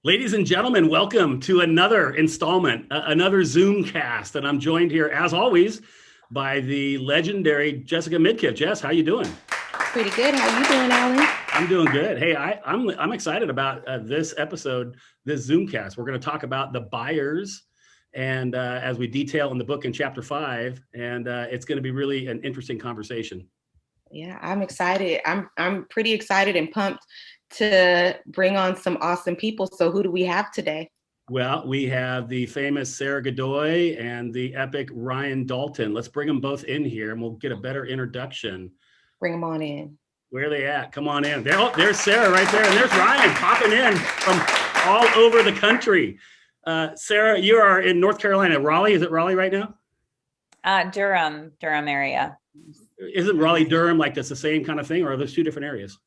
Ladies and gentlemen, welcome to another installment, another Zoom cast. And I'm joined here, as always, by the legendary Jessica Midkiff. Jess, how you doing? Pretty good. How you doing, Alan? I'm doing good. Hey, I'm excited about this episode, this Zoom cast. We're going to talk about the buyers, and as we detail in the book in chapter 5, and it's going to be really an interesting conversation. Yeah, I'm excited. I'm pretty excited and pumped to bring on some awesome people. So who do we have today? Well, we have the famous Sarah Godoy and the epic Ryan Dalton. Let's bring them both in here and we'll get a better introduction. Bring them on in. Where are they at? Come on in. There's Sarah right there, and there's Ryan popping in from all over the country. Sarah, you are in North Carolina. Raleigh, is it Raleigh right now? Durham area. Isn't Raleigh Durham like that's the same kind of thing, or are those two different areas?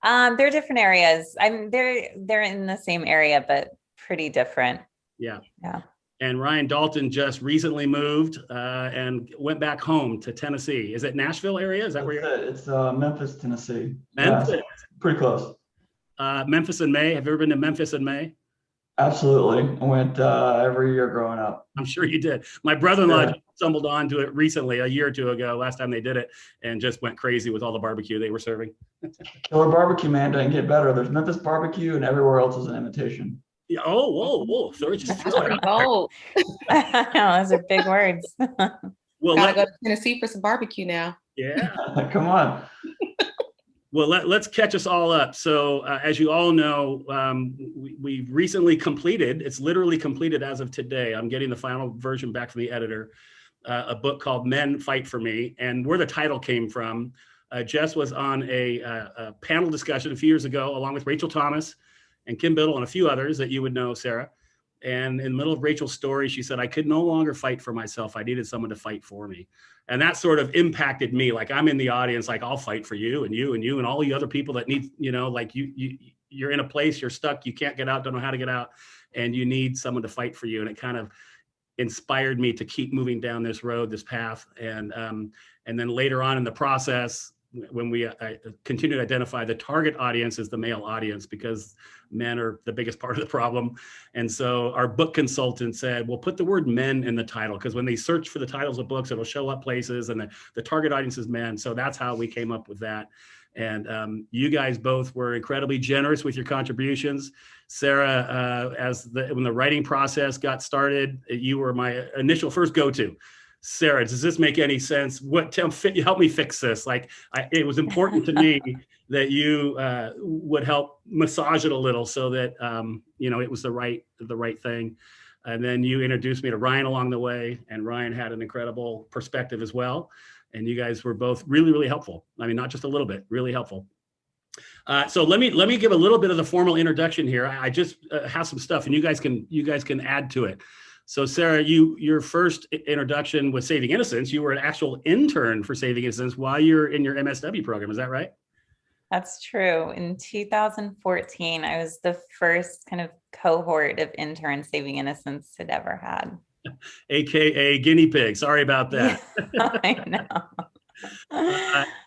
They're different areas. They're in the same area, but pretty different. Yeah. Yeah. And Ryan Dalton just recently moved and went back home to Tennessee. Is it Nashville area? Is that where you're at? It's Memphis, Tennessee. Memphis. Yeah, pretty close. Memphis in May. Have you ever been to Memphis in May? Absolutely. I went every year growing up. I'm sure you did. My brother-in-law stumbled onto it recently, a year or two ago, last time they did it, and just went crazy with all the barbecue they were serving. Killer barbecue, man, doesn't get better. There's Memphis barbecue, and everywhere else is an imitation. Yeah. Oh, whoa. So it's just Pretty bold. Those are big words. Well, Gotta go to Tennessee for some barbecue now. yeah. Come on. Well, let's catch us all up. So, as you all know, we recently completed, it's literally completed as of today. I'm getting the final version back from the editor, a book called Men Fight for Me. And where the title came from, Jess was on a panel discussion a few years ago, along with Rachel Thomas and Kim Biddle and a few others that you would know, Sarah. And in the middle of Rachel's story, she said, I could no longer fight for myself. I needed someone to fight for me. And that sort of impacted me. Like, I'm in the audience, like, I'll fight for you and you and you and all the other people that need, like you're in a place, you're stuck, you can't get out, don't know how to get out, and you need someone to fight for you. And it kind of inspired me to keep moving down this road, this path. And then later on in the process, when we continue to identify the target audience as the male audience, because men are the biggest part of the problem. And so our book consultant said, well, put the word men in the title, because when they search for the titles of books, it'll show up places, and the target audience is men. So that's how we came up with that. And you guys both were incredibly generous with your contributions. Sarah, when the writing process got started, you were my initial first go-to. Sarah, does this make any sense? Help me fix this. Like, it was important to me that you would help massage it a little so that it was the right thing. And then you introduced me to Ryan along the way, and Ryan had an incredible perspective as well. And you guys were both really, really helpful. I mean, not just a little bit, really helpful. So let me give a little bit of the formal introduction here. I just have some stuff, and you guys can add to it. So Sarah, your first introduction was Saving Innocence. You were an actual intern for Saving Innocence while you're in your MSW program. Is that right? That's true. In 2014, I was the first kind of cohort of interns Saving Innocence had ever had. AKA guinea pig. Sorry about that. Yeah, I know.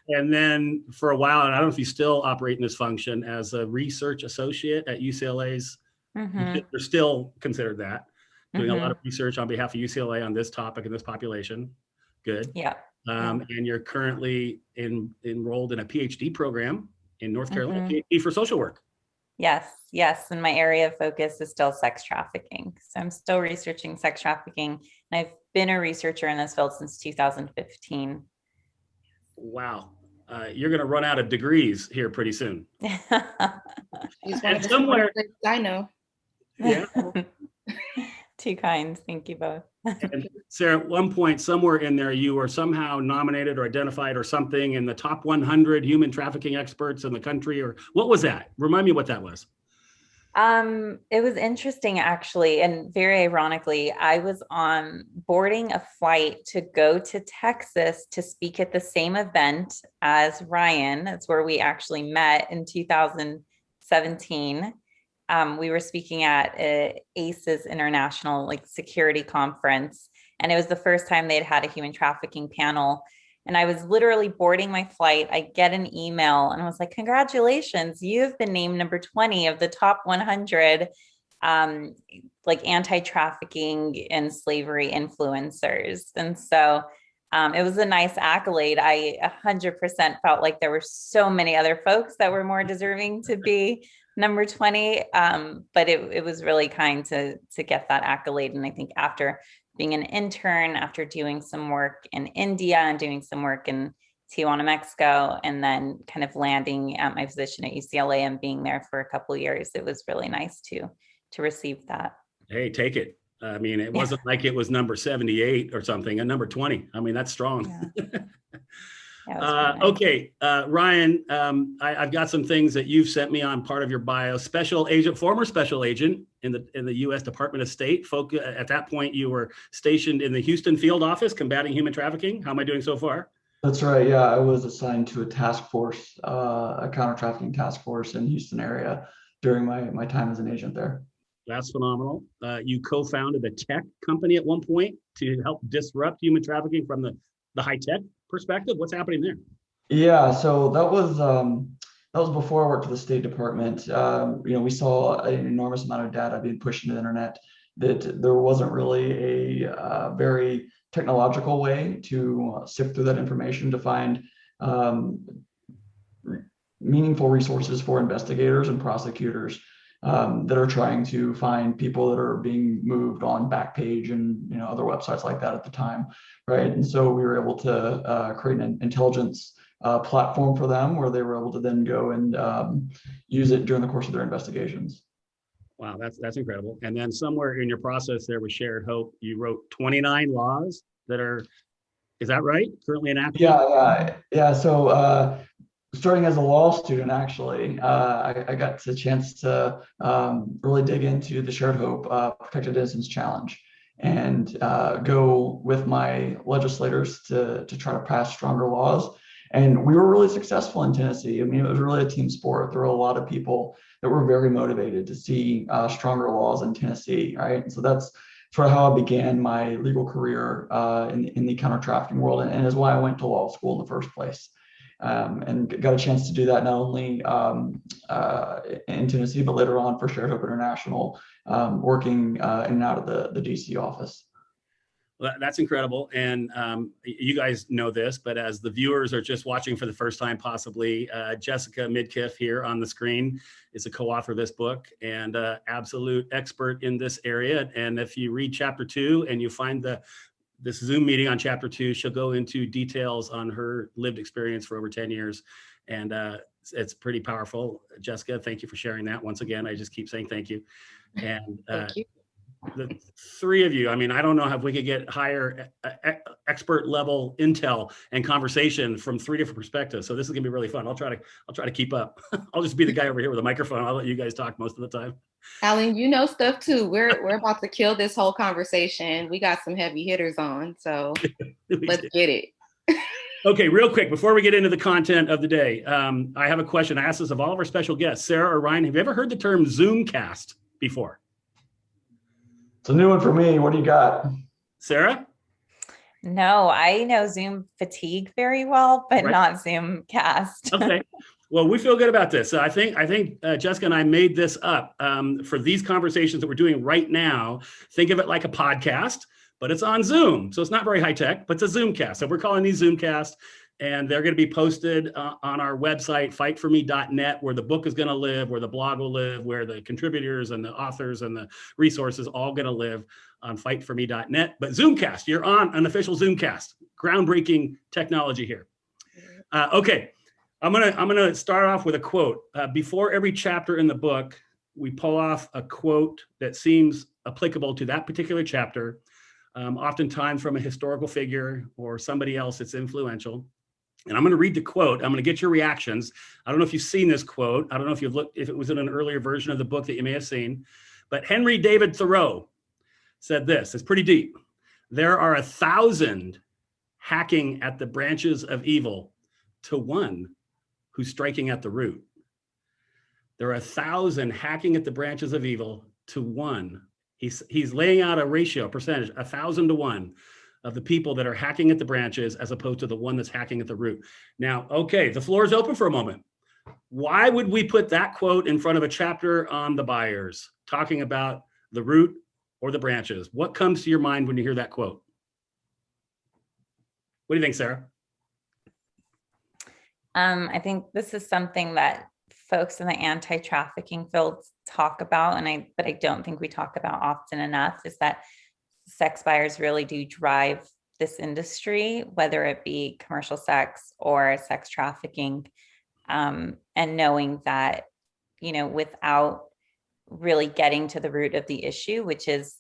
And then for a while, and I don't know if you still operate in this function as a research associate at UCLA's. Mm-hmm. You're still considered that. Doing a lot of research on behalf of UCLA on this topic and this population. Good. Yeah. And you're currently enrolled in a PhD program in North Carolina, PhD for social work. Yes. And my area of focus is still sex trafficking. So I'm still researching sex trafficking, and I've been a researcher in this field since 2015. Wow. You're going to run out of degrees here pretty soon. And somewhere I know. Yeah. Too kind. Thank you both. And Sarah, at one point, somewhere in there, you were somehow nominated or identified or something in the top 100 human trafficking experts in the country, or what was that? Remind me what that was. It was interesting, actually. And very ironically, I was on boarding a flight to go to Texas to speak at the same event as Ryan. That's where we actually met in 2017. We were speaking at ACE's International Security Conference, and it was the first time they'd had a human trafficking panel. And I was literally boarding my flight. I get an email and I was like, congratulations, you've been named number 20 of the top 100 like anti-trafficking and slavery influencers. And so it was a nice accolade. I 100% felt like there were so many other folks that were more deserving to be number 20. But it was really kind to get that accolade. And I think after being an intern, after doing some work in India and doing some work in Tijuana, Mexico, and then kind of landing at my position at UCLA and being there for a couple of years, it was really nice to receive that. Hey, take it. I mean, it wasn't like it was number 78 or something, and number 20. I mean, that's strong. Yeah. Okay, Ryan, I've got some things that you've sent me on part of your bio. Former special agent in the U.S. Department of State. At that point, you were stationed in the Houston field office combating human trafficking. How am I doing so far? That's right. Yeah, I was assigned to a task force, a counter-trafficking task force in Houston area during my time as an agent there. That's phenomenal. You co-founded a tech company at one point to help disrupt human trafficking from the high-tech perspective. What's happening there? Yeah, so that was before I worked for the State Department. We saw an enormous amount of data being pushed into the internet, that there wasn't really a very technological way to sift through that information to find meaningful resources for investigators and prosecutors that are trying to find people that are being moved on Backpage and other websites like that at the time, right? And so we were able to create an intelligence platform for them where they were able to then go and use it during the course of their investigations. Wow, that's incredible. And then somewhere in your process there with Shared Hope, you wrote 29 laws that are, is that right? Currently enacted? Yeah. So starting as a law student, actually, I got the chance to really dig into the Shared Hope Protected Innocence Challenge and go with my legislators to try to pass stronger laws. And we were really successful in Tennessee. I mean, it was really a team sport. There were a lot of people that were very motivated to see stronger laws in Tennessee, right? And so that's sort of how I began my legal career in the counter-trafficking world, and is why I went to law school in the first place. And got a chance to do that not only in Tennessee, but later on for Shared Hope International, working in and out of the DC office. Well, that's incredible. And you guys know this, but as the viewers are just watching for the first time, possibly, Jessica Midkiff here on the screen is a co-author of this book and absolute expert in this area. And if you read chapter 2 and you find this Zoom meeting on chapter 2, she'll go into details on her lived experience for over 10 years. And it's pretty powerful. Jessica, thank you for sharing that. Once again, I just keep saying thank you. And Thank you. The three of you, I mean, I don't know if we could get higher expert level intel and conversation from three different perspectives. So this is gonna be really fun. I'll try to keep up. I'll just be the guy over here with a microphone. I'll let you guys talk most of the time. Alan, you know stuff too. We're about to kill this whole conversation. We got some heavy hitters on, so let's get it. Okay, real quick, before we get into the content of the day, I have a question. I asked this of all of our special guests. Sarah or Ryan, have you ever heard the term Zoomcast before? It's a new one for me. What do you got? Sarah? No, I know Zoom fatigue very well, but not Zoomcast. Okay. Well, we feel good about this. So I think Jessica and I made this up for these conversations that we're doing right now. Think of it like a podcast, but it's on Zoom. So it's not very high tech, but it's a Zoomcast. So we're calling these Zoomcasts, and they're going to be posted on our website, fightforme.net, where the book is going to live, where the blog will live, where the contributors and the authors and the resources all going to live on fightforme.net. But Zoomcast, you're on an official Zoomcast. Groundbreaking technology here. Okay, I'm gonna start off with a quote. Before every chapter in the book, we pull off a quote that seems applicable to that particular chapter, oftentimes from a historical figure or somebody else that's influential. And I'm going to read the quote. I'm going to get your reactions. I don't know if you've seen this quote. I don't know if it was in an earlier version of the book that you may have seen, but Henry David Thoreau said this. It's pretty deep. There are 1,000 hacking at the branches of evil to one who's striking at the root. There are 1,000 hacking at the branches of evil to one. He's laying out a ratio, a percentage, 1,000 to 1 of the people that are hacking at the branches as opposed to the one that's hacking at the root. Now, okay, the floor is open for a moment. Why would we put that quote in front of a chapter on the buyers, talking about the root or the branches? What comes to your mind when you hear that quote? What do you think, Sarah? I think this is something that folks in the anti-trafficking fields talk about, but I don't think we talk about often enough, is that sex buyers really do drive this industry, whether it be commercial sex or sex trafficking. And knowing that, without really getting to the root of the issue, which is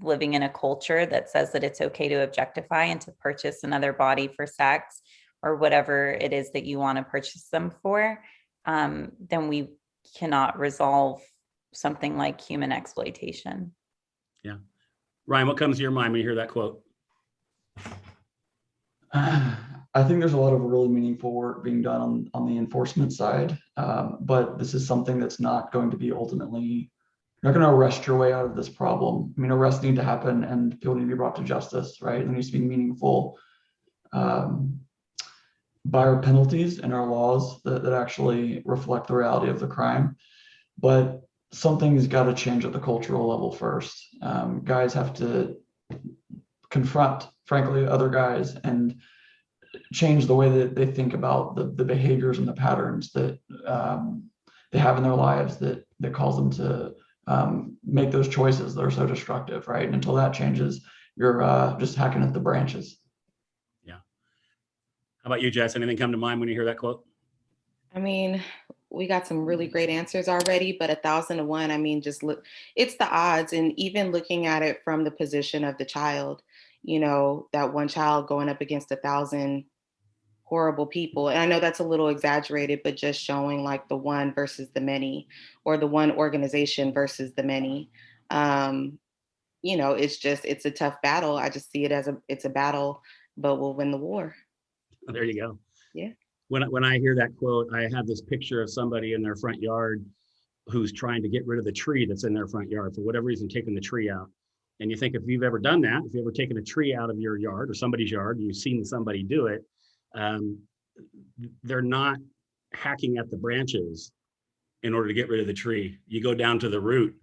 living in a culture that says that it's okay to objectify and to purchase another body for sex or whatever it is that you want to purchase them for, then we cannot resolve something like human exploitation. Yeah. Ryan, what comes to your mind when you hear that quote? I think there's a lot of really meaningful work being done on the enforcement side, but this is something that's not going to be ultimately, you're not going to arrest your way out of this problem. I mean, arrests need to happen and people need to be brought to justice, right? There needs to be meaningful buyer penalties in our laws that actually reflect the reality of the crime. But something's got to change at the cultural level first. Guys have to confront, frankly, other guys and change the way that they think about the behaviors and the patterns that they have in their lives that cause them to make those choices that are so destructive, right? And until that changes, you're just hacking at the branches. Yeah. How about you, Jess? Anything come to mind when you hear that quote? I mean, we got some really great answers already, but 1,000 to 1, I mean, just look, it's the odds. And even looking at it from the position of the child, that one child going up against 1,000 horrible people. And I know that's a little exaggerated, but just showing like the one versus the many, or the one organization versus the many. It's a tough battle. I just see it as it's a battle, but we'll win the war. There you go. Yeah. When I hear that quote, I have this picture of somebody in their front yard who's trying to get rid of the tree that's in their front yard, for whatever reason, taking the tree out. And you think, if you've ever done that, if you've ever taken a tree out of your yard or somebody's yard, and you've seen somebody do it, they're not hacking at the branches in order to get rid of the tree. You go down to the root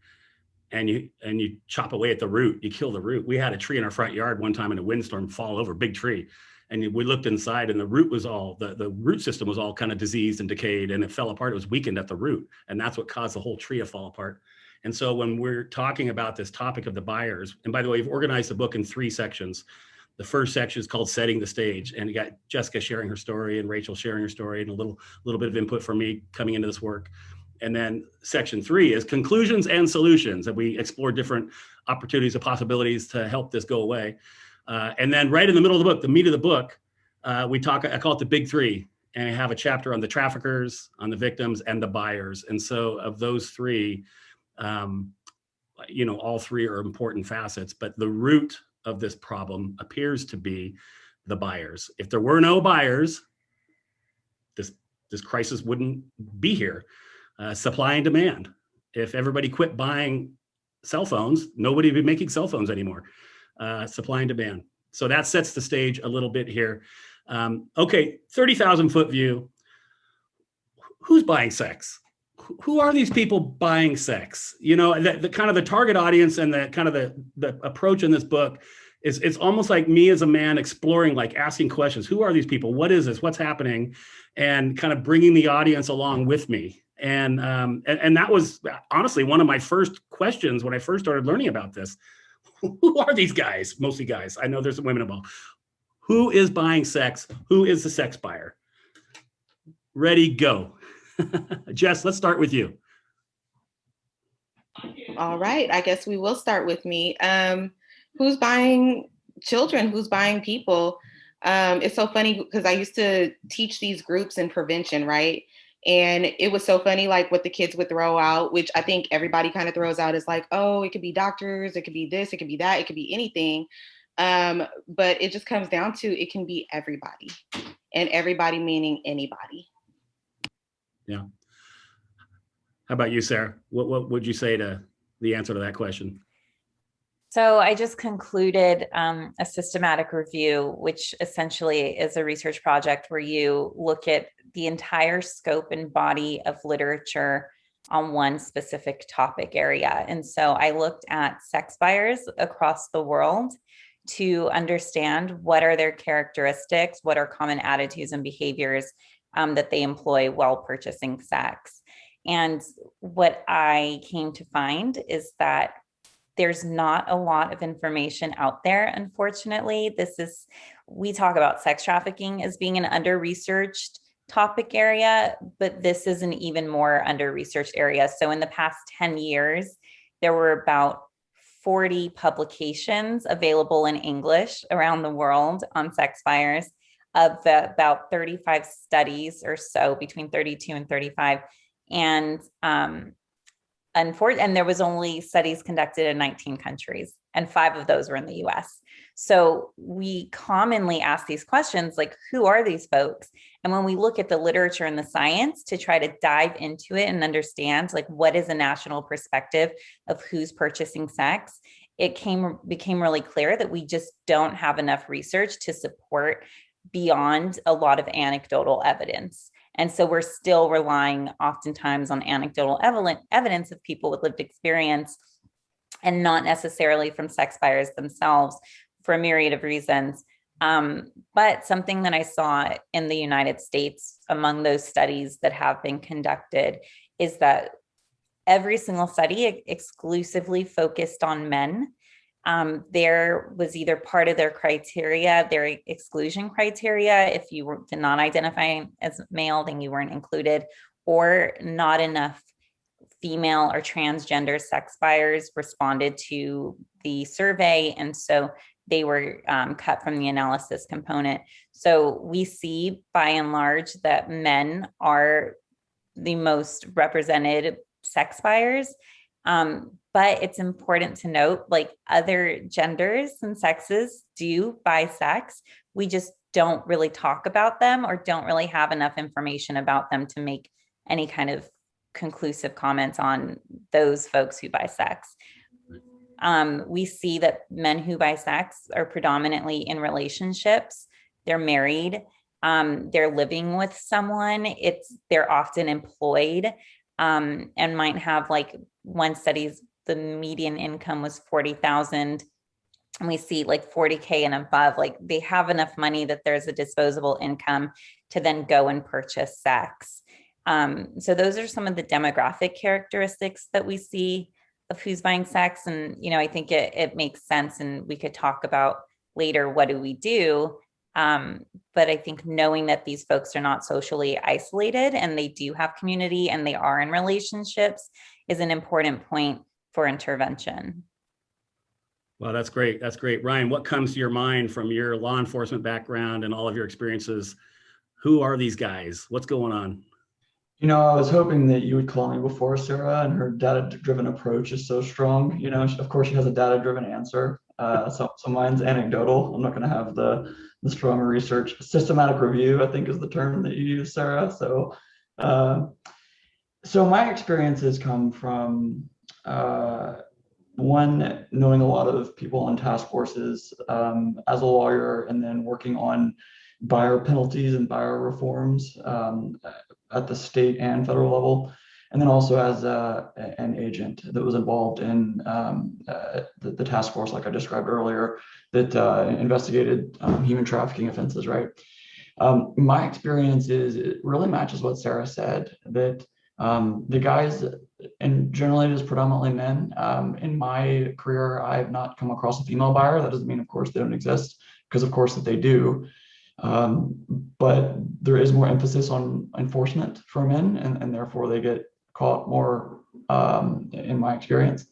and you chop away at the root. You kill the root. We had a tree in our front yard one time in a windstorm fall over, big tree. And we looked inside and the root was all, the root system was all kind of diseased and decayed, and it fell apart. It was weakened at the root. And that's what caused the whole tree to fall apart. And so when we're talking about this topic of the buyers, and by the way, we've organized the book in 3 sections. The first section is called Setting the Stage. And you got Jessica sharing her story and Rachel sharing her story and a little bit of input from me coming into this work. And then section 3 is Conclusions and Solutions. And we explore different opportunities and possibilities to help this go away. And then right in the middle of the book, the meat of the book, I call it the big 3. And I have a chapter on the traffickers, on the victims, and the buyers. And so of those 3, all 3 are important facets, but the root of this problem appears to be the buyers. If there were no buyers, this crisis wouldn't be here. Supply and demand. If everybody quit buying cell phones, nobody would be making cell phones anymore. Supply and demand. So that sets the stage a little bit here. Okay, 30,000 foot view. Who's buying sex? Who are these people buying sex? The kind of the target audience and the kind of the approach in this book is, it's almost like me as a man exploring, like asking questions. Who are these people? What is this? What's happening? And kind of bringing the audience along with me. And that was honestly one of my first questions when I first started learning about this. Who are these guys? Mostly guys. I know there's some women involved. Who is buying sex? Who is the sex buyer? Ready, go. Jess, let's start with you. All right. I guess we will start with me. Who's buying children? Who's buying people? It's so funny because I used to teach these groups in prevention, right? And it was so funny, like what the kids would throw out, which I think everybody kind of throws out, is like, oh, it could be doctors, it could be this, it could be that, it could be anything. But it just comes down to, it can be everybody, and everybody meaning anybody. Yeah. How about you, Sarah? What would you say to the answer to that question? So I just concluded a systematic review, which essentially is a research project where you look at the entire scope and body of literature on one specific topic area. And so I looked at sex buyers across the world to understand what are their characteristics, what are common attitudes and behaviors that they employ while purchasing sex. And what I came to find is that there's not a lot of information out there, unfortunately. We talk about sex trafficking as being an under-researched topic area, but this is an even more under-researched area. So in the past 10 years, there were about 40 publications available in English around the world on sex buyers, of about 35 studies or so, between 32 and 35. And there was only studies conducted in 19 countries, and 5 of those were in the US. So we commonly ask these questions like, who are these folks? And when we look at the literature and the science to try to dive into it and understand like what is a national perspective of who's purchasing sex, it became really clear that we just don't have enough research to support beyond a lot of anecdotal evidence. And so we're still relying oftentimes on anecdotal evidence of people with lived experience, and not necessarily from sex buyers themselves, for a myriad of reasons. But something that I saw in the United States among those studies that have been conducted is that every single study exclusively focused on men. There was either part of their criteria, their exclusion criteria, if you did not identify as male, then you weren't included, or not enough female or transgender sex buyers responded to the survey. And so they were cut from the analysis component. So we see by and large that men are the most represented sex buyers. But it's important to note, like, other genders and sexes do buy sex. We just don't really talk about them, or don't really have enough information about them to make any kind of conclusive comments on those folks who buy sex. We see that men who buy sex are predominantly in relationships. They're married. They're living with someone. They're often employed, and might have, like, one study's the median income was $40,000. And we see like 40K and above, like they have enough money that there's a disposable income to then go and purchase sex. So those are some of the demographic characteristics that we see of who's buying sex. And, I think it makes sense, and we could talk about later, what do we do? But I think knowing that these folks are not socially isolated, and they do have community, and they are in relationships, is an important point for intervention. Well, that's great. That's great. Ryan, what comes to your mind from your law enforcement background and all of your experiences? Who are these guys? What's going on? I was hoping that you would call me before Sarah, and her data-driven approach is so strong. Of course, she has a data-driven answer. So mine's anecdotal. I'm not going to have the stronger research. Systematic review, I think, is the term that you use, Sarah. So my experiences come from one, knowing a lot of people on task forces as a lawyer, and then working on buyer penalties and buyer reforms at the state and federal level, and then also as an agent that was involved in the task force, like I described earlier, that investigated human trafficking offenses, right? My experience is, it really matches what Sarah said, that the guys, and generally it is predominantly men. In my career, I have not come across a female buyer. That doesn't mean, of course, they don't exist, because of course that they do. But there is more emphasis on enforcement for men, and therefore they get caught more, in my experience.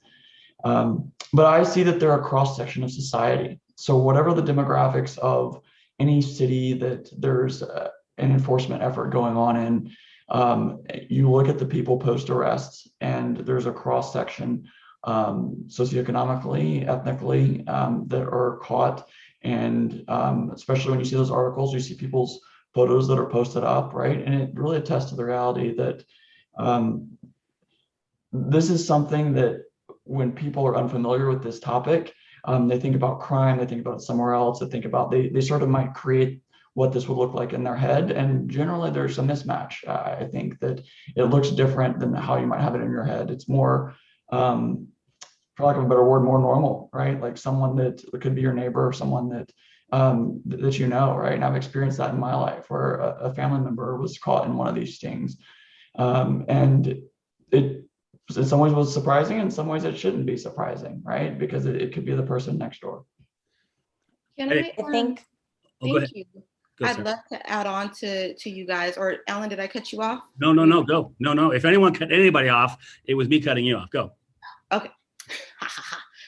But I see that they're a cross-section of society. So whatever the demographics of any city that there's an enforcement effort going on in, you look at the people post-arrests, and there's a cross-section socioeconomically, ethnically, that are caught. And especially when you see those articles, you see people's photos that are posted up, right? And it really attests to the reality that this is something that, when people are unfamiliar with this topic, They think about crime, they think about it somewhere else, they sort of might create what this would look like in their head. And generally there's a mismatch. I think that it looks different than how you might have it in your head. It's more, for lack of a better word, more normal, right? Like someone that could be your neighbor or someone that that you know, right? And I've experienced that in my life where a family member was caught in one of these stings. And it in some ways was surprising, in some ways it shouldn't be surprising, right? Because it could be the person next door. Can Hey. I, I think, Oh, go thank ahead. you. Go, I'd Sarah. love to add on to you guys, or Ellen, did I cut you off? No, go. No. If anyone cut anybody off, it was me cutting you off. Go. Okay.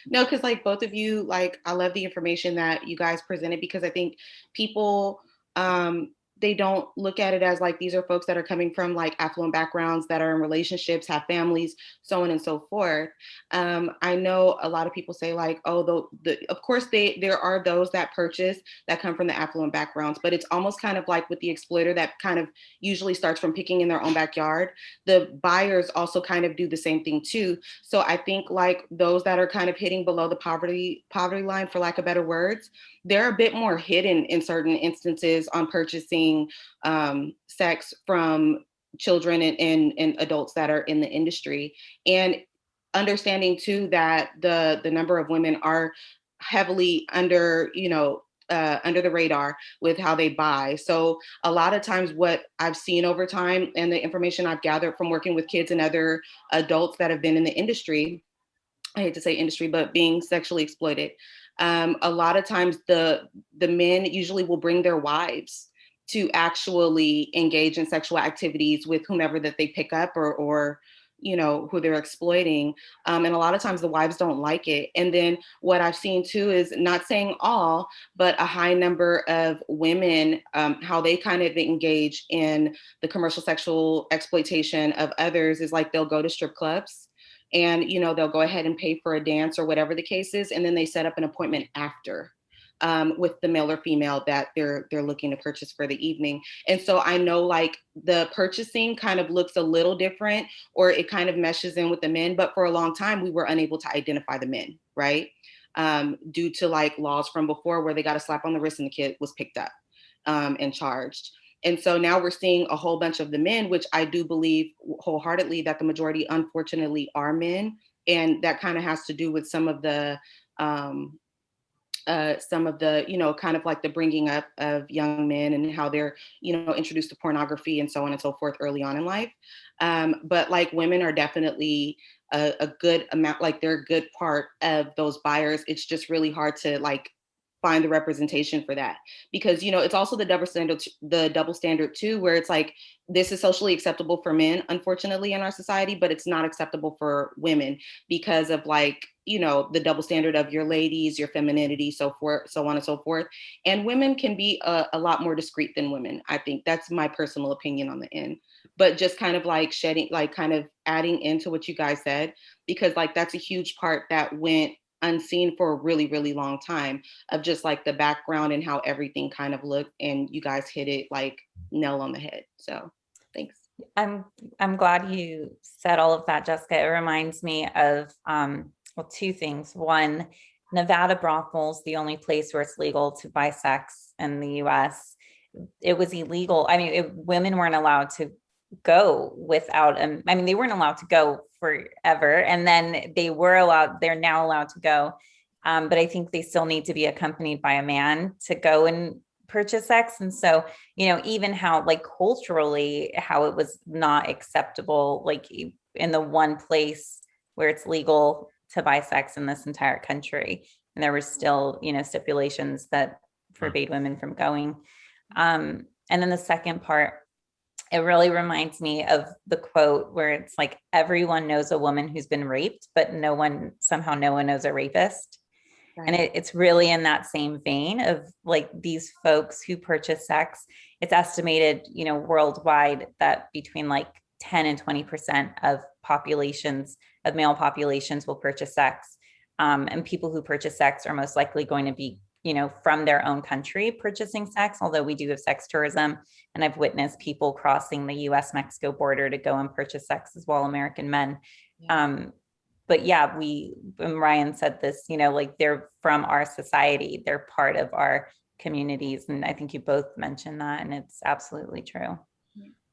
No, because like both of you, like I love the information that you guys presented, because I think people they don't look at it as like these are folks that are coming from like affluent backgrounds, that are in relationships, have families, so on and so forth. I know a lot of people say like, oh, of course there are those that purchase that come from the affluent backgrounds, but it's almost kind of like with the exploiter that kind of usually starts from picking in their own backyard. The buyers also kind of do the same thing too. So I think like those that are kind of hitting below the poverty line, for lack of better words, they're a bit more hidden in certain instances on purchasing sex from children and adults that are in the industry, and understanding too that the number of women are heavily under the radar with how they buy. So a lot of times what I've seen over time and the information I've gathered from working with kids and other adults that have been in the industry, I hate to say industry, but being sexually exploited, a lot of times the men usually will bring their wives to actually engage in sexual activities with whomever that they pick up or who they're exploiting. And a lot of times the wives don't like it. And then what I've seen too is, not saying all, but a high number of women, how they kind of engage in the commercial sexual exploitation of others is like they'll go to strip clubs and they'll go ahead and pay for a dance or whatever the case is, and then they set up an appointment after with the male or female that they're looking to purchase for the evening. And so I know like the purchasing kind of looks a little different, or it kind of meshes in with the men, but for a long time we were unable to identify the men, right? Due to like laws from before where they got a slap on the wrist and the kid was picked up and charged. And so now we're seeing a whole bunch of the men, which I do believe wholeheartedly that the majority unfortunately are men. And that kind of has to do with some of the kind of like the bringing up of young men and how they're, introduced to pornography and so on and so forth early on in life. But like women are definitely a good amount, like they're a good part of those buyers. It's just really hard to like find the representation for that, because it's also the double standard too, where it's like this is socially acceptable for men, unfortunately, in our society, but it's not acceptable for women because of like the double standard of your ladies, your femininity, so forth, so on and so forth. And women can be a lot more discreet than women. I think that's my personal opinion on the end, but just kind of like kind of adding into what you guys said, because like that's a huge part that went unseen for a really, really long time, of just like the background and how everything kind of looked, and you guys hit it like nail on the head. So thanks. I'm glad you said all of that, Jessica. It reminds me of two things. One, Nevada brothels, the only place where it's legal to buy sex in the US. It was illegal. I mean, women weren't allowed to go without they weren't allowed to go forever, and then they're now allowed to go, but I think they still need to be accompanied by a man to go and purchase sex. And so even how like culturally how it was not acceptable, like in the one place where it's legal to buy sex in this entire country, and there were still stipulations that forbade women from going. And then the second part, it really reminds me of the quote where it's like, everyone knows a woman who's been raped, but no one knows a rapist. Right. And it's really in that same vein of like these folks who purchase sex. It's estimated, worldwide that between like 10 and 20% of male populations will purchase sex. And people who purchase sex are most likely going to be from their own country purchasing sex, although we do have sex tourism. And I've witnessed people crossing the US-Mexico border to go and purchase sex as well, American men. Yeah. but yeah, and Ryan said this, like they're from our society, they're part of our communities. And I think you both mentioned that, and it's absolutely true.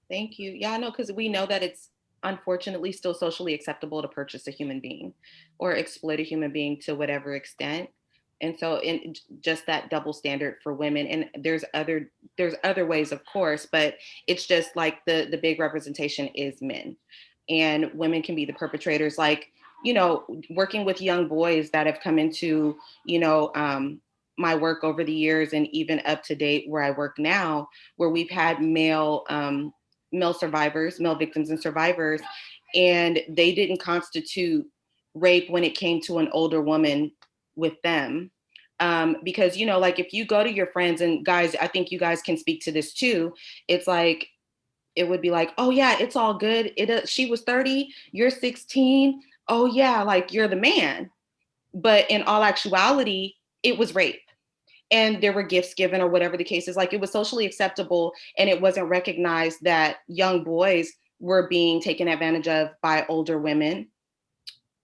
Thank you. Yeah, I know, because we know that it's unfortunately still socially acceptable to purchase a human being or exploit a human being to whatever extent. And so in just that double standard for women, and there's other ways, of course, but it's just like the big representation is men, and women can be the perpetrators. Like, working with young boys that have come into, my work over the years, and even up to date where I work now, where we've had male survivors, male victims and survivors, and they didn't constitute rape when it came to an older woman with them. Because, like if you go to your friends, and guys, I think you guys can speak to this too. It's like, it would be like, oh yeah, it's all good. She was 30, you're 16. Oh yeah, like you're the man. But in all actuality, it was rape. And there were gifts given or whatever the case is. Like, it was socially acceptable, and it wasn't recognized that young boys were being taken advantage of by older women,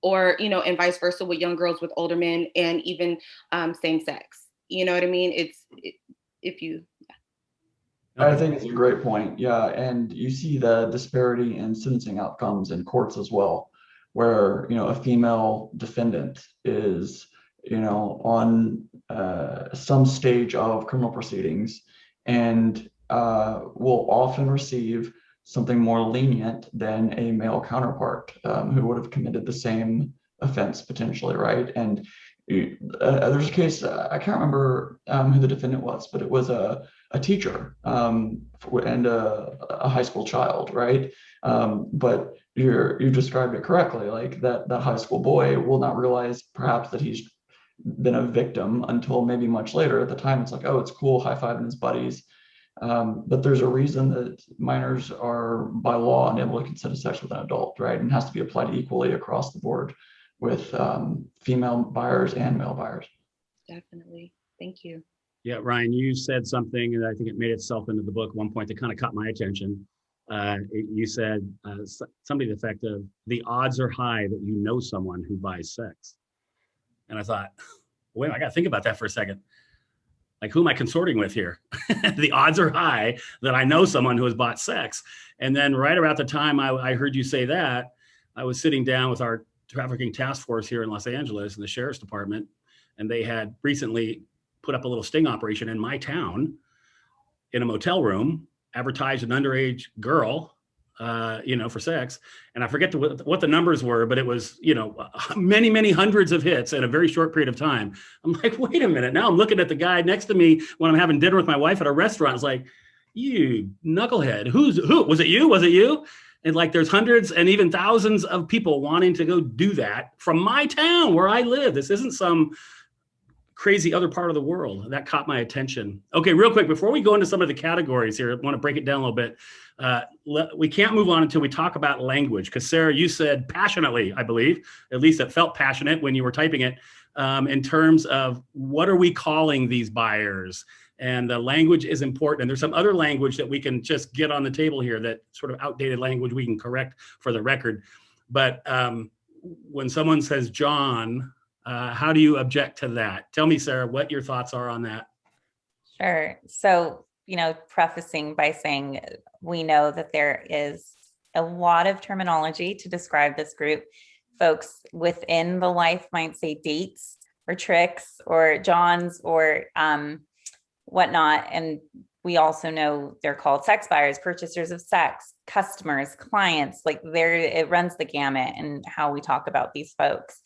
or, and vice versa with young girls with older men, and even same sex. You know what I mean? I think it's a great point. Yeah. And you see the disparity in sentencing outcomes in courts as well, where, a female defendant is, on some stage of criminal proceedings, and will often receive something more lenient than a male counterpart who would have committed the same offense potentially, right? And there's a case, I can't remember who the defendant was, but it was a teacher and a high school child, right? But you described it correctly, like that high school boy will not realize perhaps that he's been a victim until maybe much later. At the time, it's like, oh, it's cool, high-fiving his buddies. But there's a reason that minors are by law unable to consent to sex with an adult, right? And it has to be applied equally across the board with female buyers and male buyers. Definitely. Thank you. Yeah, Ryan, you said something, and I think it made itself into the book at one point that kind of caught my attention. You said something to the effect of, the odds are high that you know someone who buys sex. And I thought, wait, I got to think about that for a second. Like, who am I consorting with here? The odds are high that I know someone who has bought sex. And then right around the time I heard you say that, I was sitting down with our trafficking task force here in Los Angeles in the sheriff's department, and they had recently put up a little sting operation in my town in a motel room, advertised an underage girl, for sex. And I forget what the numbers were, but it was, many, many hundreds of hits in a very short period of time. I'm like, wait a minute. Now I'm looking at the guy next to me when I'm having dinner with my wife at a restaurant. It's like, you knucklehead, who, was it you? Was it you? And like, there's hundreds and even thousands of people wanting to go do that from my town where I live. This isn't some crazy other part of the world. That caught my attention. Okay, real quick, before we go into some of the categories here, I want to break it down a little bit. We can't move on until we talk about language, because Sarah, you said passionately, I believe, at least it felt passionate when you were typing it, in terms of what are we calling these buyers? And the language is important. And there's some other language that we can just get on the table here, that sort of outdated language we can correct for the record. But when someone says John, how do you object to that? Tell me, Sarah, what your thoughts are on that. Sure. So, prefacing by saying we know that there is a lot of terminology to describe this group. Folks within the life might say dates or tricks or Johns or whatnot. And we also know they're called sex buyers, purchasers of sex, customers, clients. Like, it runs the gamut in how we talk about these folks.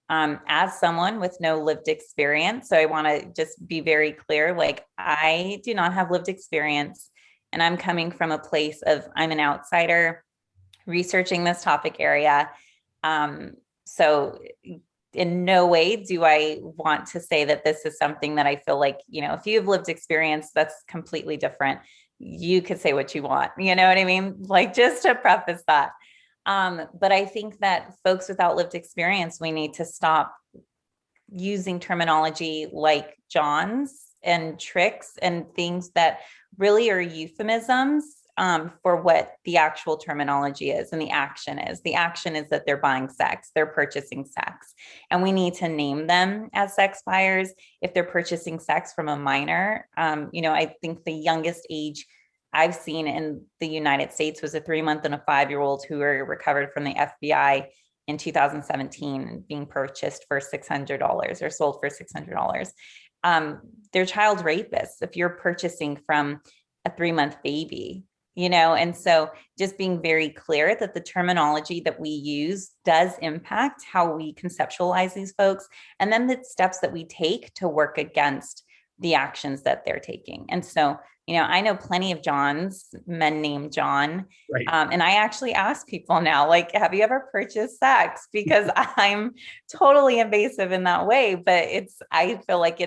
As someone with no lived experience, so I want to just be very clear, like, I do not have lived experience, and I'm coming from a place of, I'm an outsider researching this topic area. So in no way do I want to say that this is something that I feel like, if you have lived experience, that's completely different. You could say what you want, you know what I mean? Like, just to preface that. But I think that folks without lived experience, we need to stop using terminology like Johns and tricks and things that really are euphemisms for what the actual terminology is and the action is. The action is that they're buying sex, they're purchasing sex, and we need to name them as sex buyers if they're purchasing sex from a minor. I think the youngest age I've seen in the United States was a 3-month and a 5-year-old who were recovered from the FBI in 2017 and being purchased for $600 or sold for $600. They're child rapists if you're purchasing from a 3-month baby, and so just being very clear that the terminology that we use does impact how we conceptualize these folks, and then the steps that we take to work against the actions that they're taking. And so, I know plenty of Johns, men named John. Right. And I actually ask people now, like, have you ever purchased sex? Because I'm totally invasive in that way, but I feel like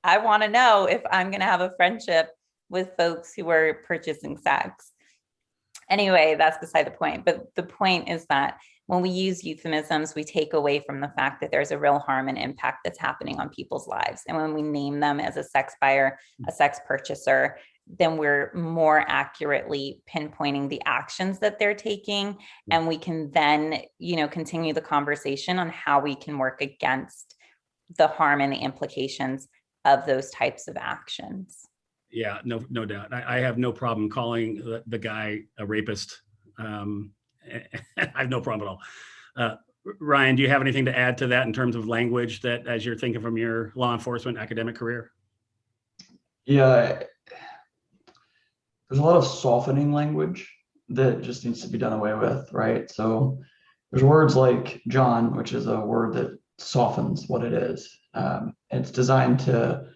I want to know if I'm going to have a friendship with folks who are purchasing sex. Anyway, that's beside the point. But the point is that when we use euphemisms, we take away from the fact that there's a real harm and impact that's happening on people's lives. And when we name them as a sex buyer, a sex purchaser, then we're more accurately pinpointing the actions that they're taking. And we can then, continue the conversation on how we can work against the harm and the implications of those types of actions. Yeah, no doubt. I have no problem calling the guy a rapist. I have no problem at all. Ryan, do you have anything to add to that in terms of language that, as you're thinking from your law enforcement academic career? Yeah, there's a lot of softening language that just needs to be done away with, right? So there's words like John, which is a word that softens what it is. It's designed to,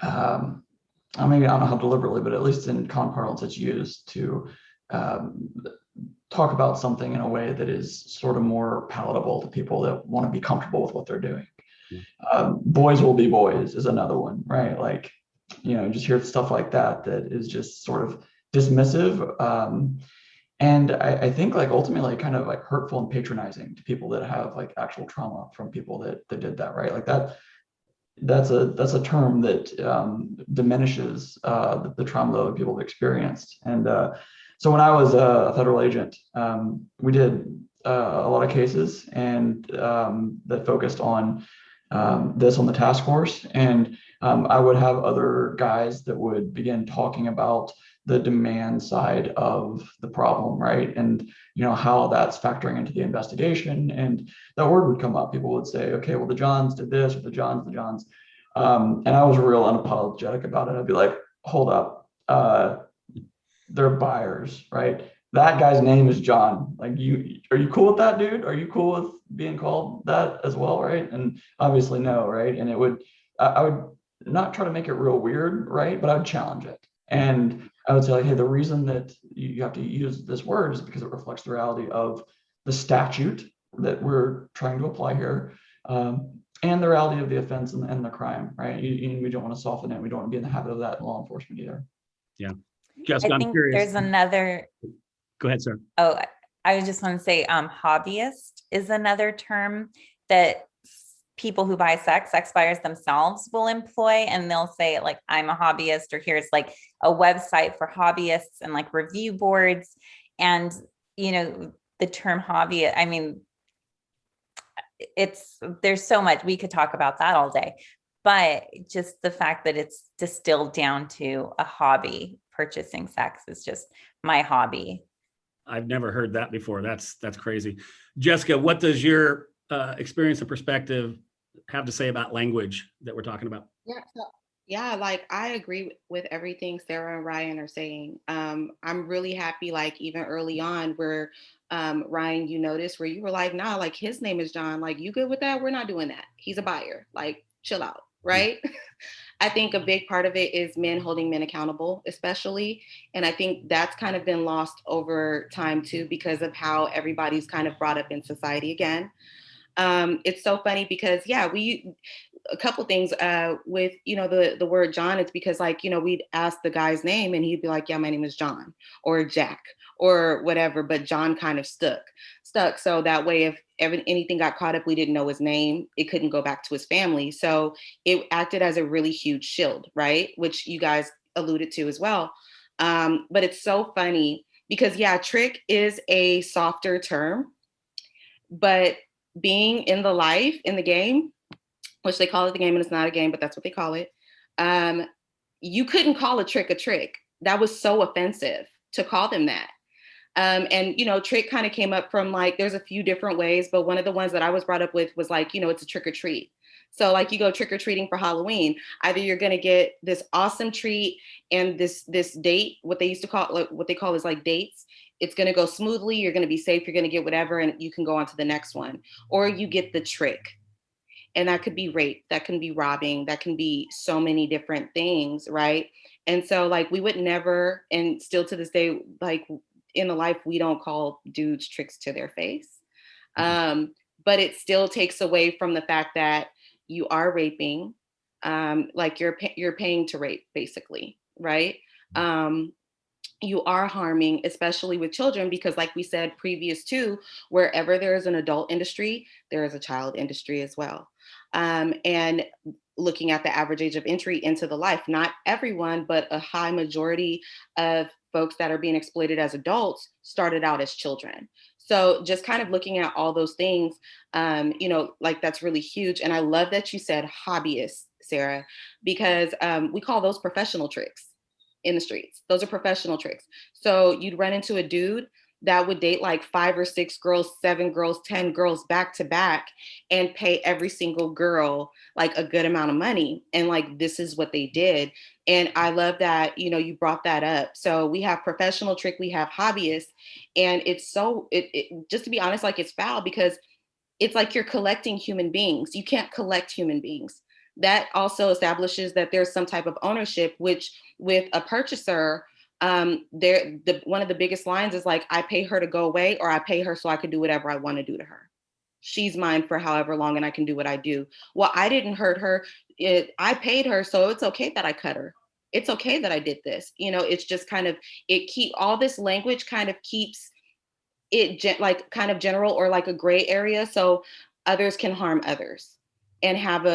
maybe I don't know how deliberately, but at least in common parlance, it's used to talk about something in a way that is sort of more palatable to people that want to be comfortable with what they're doing. Boys will be boys is another one, right? Like, just hear stuff like that is just sort of dismissive. And I think like ultimately kind of like hurtful and patronizing to people that have like actual trauma from people that did that, right? Like that's a term that diminishes the trauma that other people have experienced. And so when I was a federal agent, we did a lot of cases and that focused on this on the task force. And I would have other guys that would begin talking about the demand side of the problem, right? And how that's factoring into the investigation. And that word would come up. People would say, okay, well, the Johns did this, or the Johns. And I was real unapologetic about it. I'd be like, hold up, they're buyers, right? That guy's name is John. Like, are you cool with that, dude? Are you cool with being called that as well, right? And obviously no, right? And I would not try to make it real weird, right? But I would challenge it. And I would say like, hey, the reason that you have to use this word is because it reflects the reality of the statute that we're trying to apply here. And the reality of the offense and the crime, right? We don't want to soften it. We don't want to be in the habit of that in law enforcement either. Yeah. Jessica, I think I'm curious. there's another. Go ahead, sir. Oh, I just want to say hobbyist is another term that people who buy sex buyers themselves will employ. And they'll say like, I'm a hobbyist, or here's like a website for hobbyists and like review boards. And, the term hobby, I mean, there's so much, we could talk about that all day, but just the fact that it's distilled down to a hobby, purchasing sex is just my hobby. I've never heard that before. That's crazy. Jessica, what does your experience and perspective have to say about language that we're talking about? Yeah, like I agree with everything Sarah and Ryan are saying. I'm really happy, like even early on where Ryan, you noticed where you were like, nah, like his name is John. Like, you good with that? We're not doing that. He's a buyer. Like, chill out, right? I think a big part of it is men holding men accountable, especially. And I think that's kind of been lost over time too, because of how everybody's kind of brought up in society again. It's so funny because a couple things with, the word John, it's because like, we'd ask the guy's name and he'd be like, yeah, my name is John or Jack or whatever, but John kind of stuck. So that way, if anything got caught up, we didn't know his name, it couldn't go back to his family. So it acted as a really huge shield, right? Which you guys alluded to as well. But it's so funny because yeah, trick is a softer term, but being in the life, in the game, which they call it the game and it's not a game, but that's what they call it. You couldn't call a trick. That was so offensive to call them that. And, you know, trick kind of came up from like, there's a few different ways, but one of the ones that I was brought up with was like, you know, it's a trick or treat. So like you go trick or treating for Halloween, either you're going to get this awesome treat and this date, what they used to call, like, what they call is like dates. It's going to go smoothly. You're going to be safe. You're going to get whatever, and you can go on to the next one, or you get the trick. And that could be rape, that can be robbing, that can be so many different things, right? And so like we would never, and still to this day, like in the life, we don't call dudes tricks to their face. But it still takes away from the fact that you are raping, like you're paying to rape, basically, right? You are harming, especially with children, because like we said previous to, wherever there is an adult industry, there is a child industry as well. And looking at the average age of entry into the life, not everyone, but a high majority of folks that are being exploited as adults started out as children. So just kind of looking at all those things, you know, like that's really huge. And I love that you said hobbyists, Sarah, because we call those professional tricks in the streets. Those are professional tricks. So you'd run into a dude that would date like 5 or 6 girls, 7 girls, 10 girls back to back and pay every single girl like a good amount of money. And like, this is what they did. And I love that, you know, you brought that up. So we have professional trick, we have hobbyists, and it's so, just to be honest, like it's foul because it's like you're collecting human beings. You can't collect human beings. That also establishes that there's some type of ownership, which with a purchaser, one of the biggest lines is like, I pay her to go away, or I pay her so I can do whatever I want to do to her. She's mine for however long and I can do what I do. Well, I didn't hurt her. I paid her, so it's okay that I cut her. It's okay that I did this. You know, it's just kind of, all this language kind of keeps it like kind of general or like a gray area. So others can harm others and have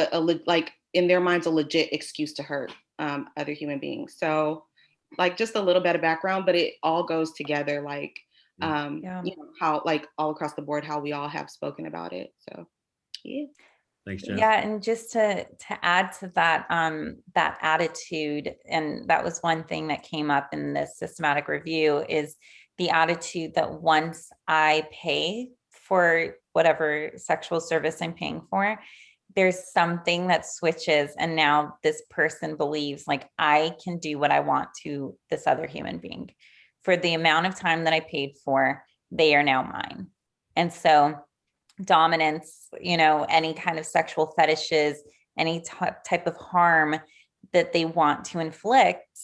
like in their minds, a legit excuse to hurt other human beings. So like just a little bit of background, but it all goes together, like, you know, how like all across the board, how we all have spoken about it. So, yeah. Thanks, Jess. Yeah, and just to add to that, that attitude, and that was one thing that came up in this systematic review, is the attitude that once I pay for whatever sexual service I'm paying for, there's something that switches, and now this person believes like I can do what I want to this other human being for the amount of time that I paid for. They are now mine. And so dominance, you know, any kind of sexual fetishes, any type of harm that they want to inflict,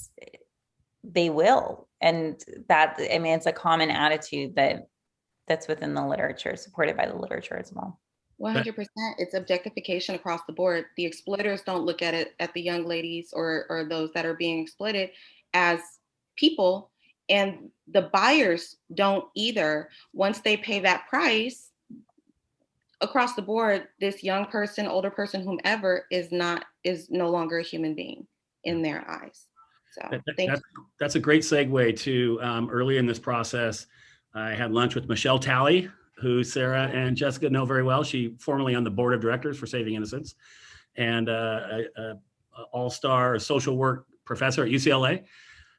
they will. And that, I mean, it's a common attitude that's within the literature, supported by the literature as well. 100%. It's objectification across the board. The exploiters don't look at it, at the young ladies or those that are being exploited, as people, and the buyers don't either. Once they pay that price, across the board, this young person, older person, whomever, is no longer a human being in their eyes. So that's a great segue to early in this process. I had lunch with Michelle Talley, who Sarah and Jessica know very well. She formerly on the board of directors for Saving Innocence, and all-star social work professor at UCLA.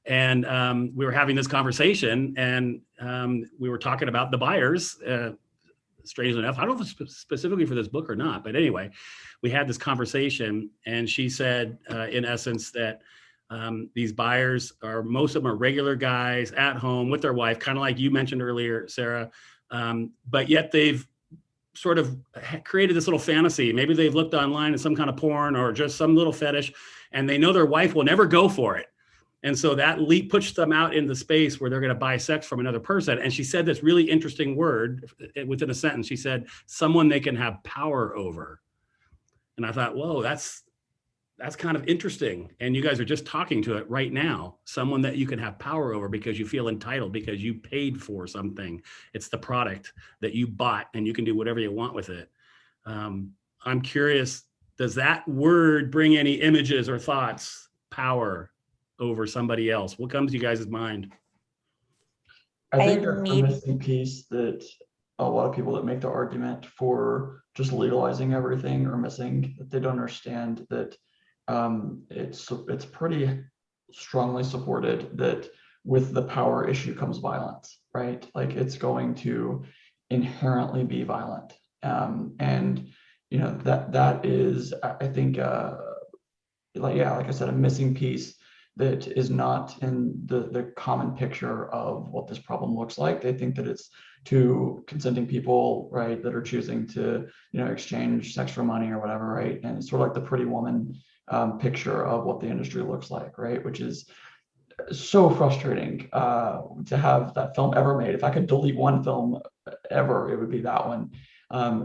And we were having this conversation, and we were talking about the buyers. Strangely enough, I don't know if it's specifically for this book or not, but anyway, we had this conversation, and she said, in essence, that these buyers most of them are regular guys at home with their wife, kind of like you mentioned earlier, Sarah, but yet they've sort of created this little fantasy. Maybe they've looked online at some kind of porn or just some little fetish, and they know their wife will never go for it. And so that leap pushed them out into space where they're going to buy sex from another person. And she said this really interesting word within a sentence. She said, someone they can have power over. And I thought, whoa, that's kind of interesting. And you guys are just talking to it right now. Someone that you can have power over because you feel entitled, because you paid for something. It's the product that you bought, and you can do whatever you want with it. I'm curious, does that word bring any images or thoughts? Power over somebody else? What comes to you guys' mind? I think that's the missing piece that a lot of people that make the argument for just legalizing everything are missing, that they don't understand that it's pretty strongly supported that with the power issue comes violence, right? Like it's going to inherently be violent. And you know, that is, I think, like I said, a missing piece that is not in the common picture of what this problem looks like. They think that it's two consenting people, right, that are choosing to, exchange sex for money or whatever, right? And it's sort of like the Pretty Woman picture of what the industry looks like, right? Which is so frustrating to have that film ever made. If I could delete one film ever, it would be that one,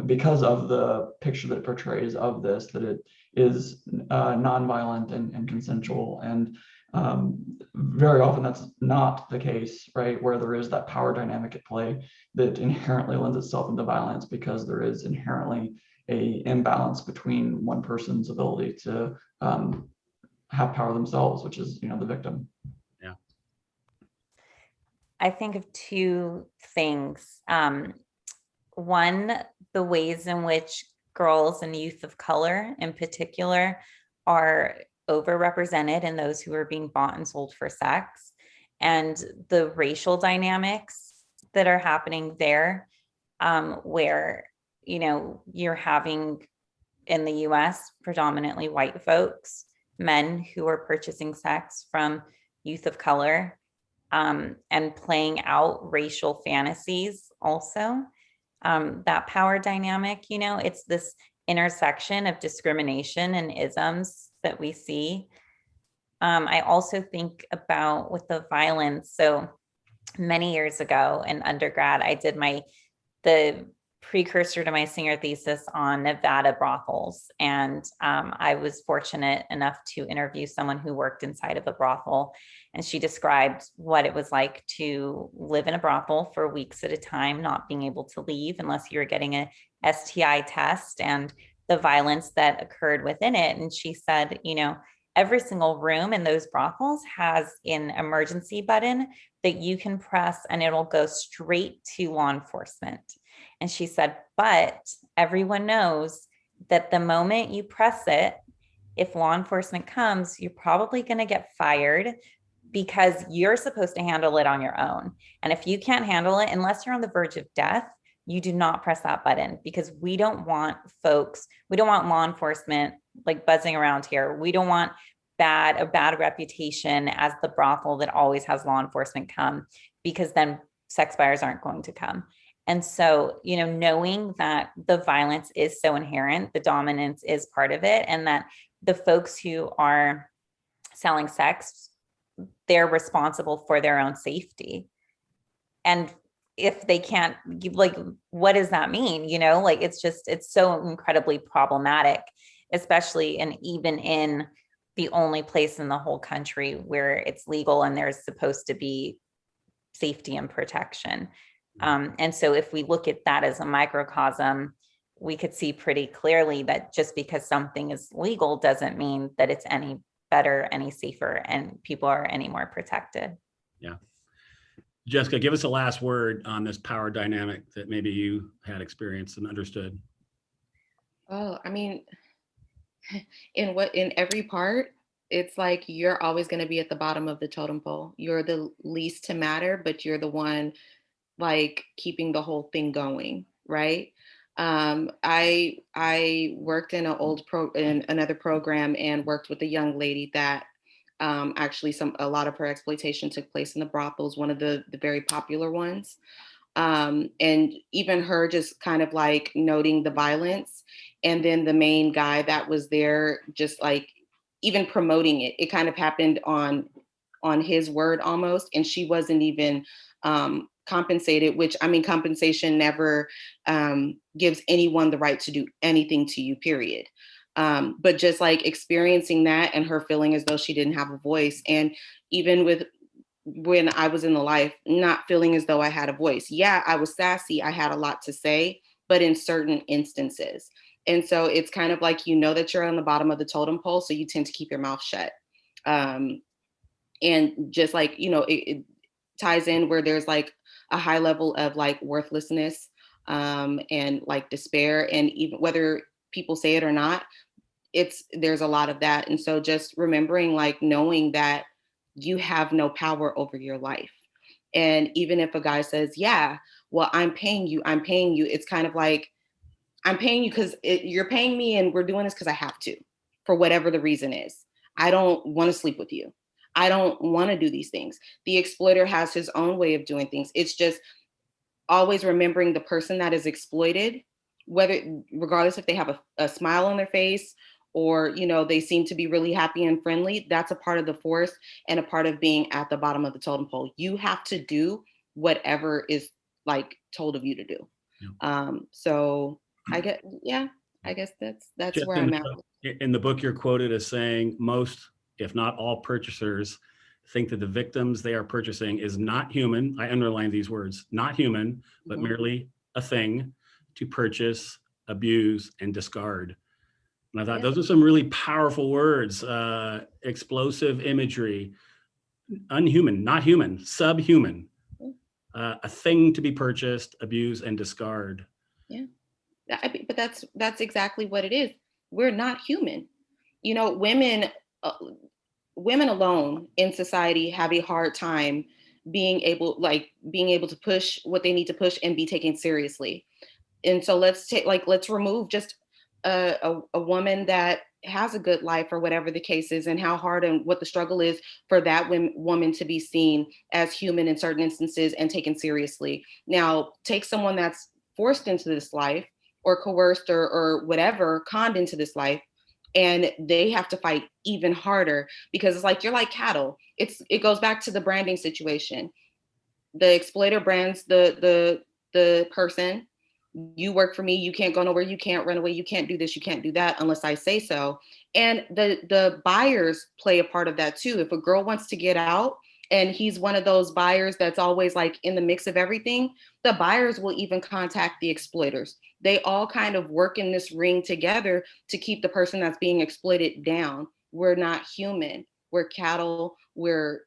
because of the picture that it portrays of this, that it is nonviolent and consensual. And very often that's not the case, right? Where there is that power dynamic at play that inherently lends itself into violence because there is inherently a imbalance between one person's ability to have power themselves, which is, the victim. Yeah. I think of two things. One, the ways in which girls and youth of color in particular are overrepresented in those who are being bought and sold for sex, and the racial dynamics that are happening there, where, you're having in the US predominantly white folks, men who are purchasing sex from youth of color, and playing out racial fantasies also. That power dynamic, it's this intersection of discrimination and isms that we see. I also think about with the violence. So many years ago in undergrad, I did the precursor to my senior thesis on Nevada brothels. And I was fortunate enough to interview someone who worked inside of a brothel. And she described what it was like to live in a brothel for weeks at a time, not being able to leave unless you were getting a STI test, and the violence that occurred within it. And she said, every single room in those brothels has an emergency button that you can press and it'll go straight to law enforcement. And she said, but everyone knows that the moment you press it, if law enforcement comes, you're probably going to get fired because you're supposed to handle it on your own. And if you can't handle it, unless you're on the verge of death, you do not press that button, because we don't want law enforcement like buzzing around here. We don't want a bad reputation as the brothel that always has law enforcement come, because then sex buyers aren't going to come. And so, knowing that the violence is so inherent, the dominance is part of it, and that the folks who are selling sex, they're responsible for their own safety. And if they can't, what does that mean? It's so incredibly problematic, especially and even in the only place in the whole country where it's legal and there's supposed to be safety and protection. And so if we look at that as a microcosm, we could see pretty clearly that just because something is legal doesn't mean that it's any better, any safer, and people are any more protected. Yeah. Jessica, give us a last word on this power dynamic that maybe you had experienced and understood. Oh, I mean, in every part, it's like you're always going to be at the bottom of the totem pole. You're the least to matter, but you're the one like keeping the whole thing going, right? I worked in in another program and worked with a young lady that actually a lot of her exploitation took place in the brothels, one of the very popular ones. And even her just kind of like noting the violence, and then the main guy that was there just like even promoting it. It kind of happened on his word almost, and she wasn't even compensated, which, I mean, compensation never gives anyone the right to do anything to you, period. But just like experiencing that and her feeling as though she didn't have a voice. And even when I was in the life, not feeling as though I had a voice. Yeah, I was sassy. I had a lot to say, but in certain instances. And so it's kind of like, that you're on the bottom of the totem pole, so you tend to keep your mouth shut. And just like, it ties in where there's like a high level of like worthlessness, and like despair, and even whether people say it or not, there's a lot of that. And so just remembering, like, knowing that you have no power over your life. And even if a guy says, yeah, well, I'm paying you, it's kind of like, I'm paying you because you're paying me, and we're doing this because I have to, for whatever the reason is. I don't want to sleep with you. I don't want to do these things. The exploiter has his own way of doing things. It's just always remembering the person that is exploited, regardless if they have a smile on their face, or they seem to be really happy and friendly. That's a part of the force and a part of being at the bottom of the totem pole. You have to do whatever is like told of you to do. So I guess that's Just where I'm at. in the book, you're quoted as saying most, if not all, purchasers think that the victims they are purchasing is not human. I underline these words, not human, but merely a thing to purchase, abuse, and discard. And I thought those are some really powerful words, explosive imagery, unhuman, not human, subhuman, a thing to be purchased, abuse, and discard. Yeah. But that's exactly what it is. We're not human. Women alone in society have a hard time being able to push what they need to push and be taken seriously. And so let's remove just a woman that has a good life, or whatever the case is, and how hard and what the struggle is for that woman to be seen as human in certain instances and taken seriously. Now, take someone that's forced into this life, or coerced, or whatever, conned into this life, and they have to fight even harder, because it's like, you're like cattle. It goes back to the branding situation. The exploiter brands the person. You work for me, you can't go nowhere, you can't run away, you can't do this, you can't do that unless I say so. And the buyers play a part of that too. If a girl wants to get out, and he's one of those buyers that's always like in the mix of everything, the buyers will even contact the exploiters. They all kind of work in this ring together to keep the person that's being exploited down. We're not human. We're cattle. We're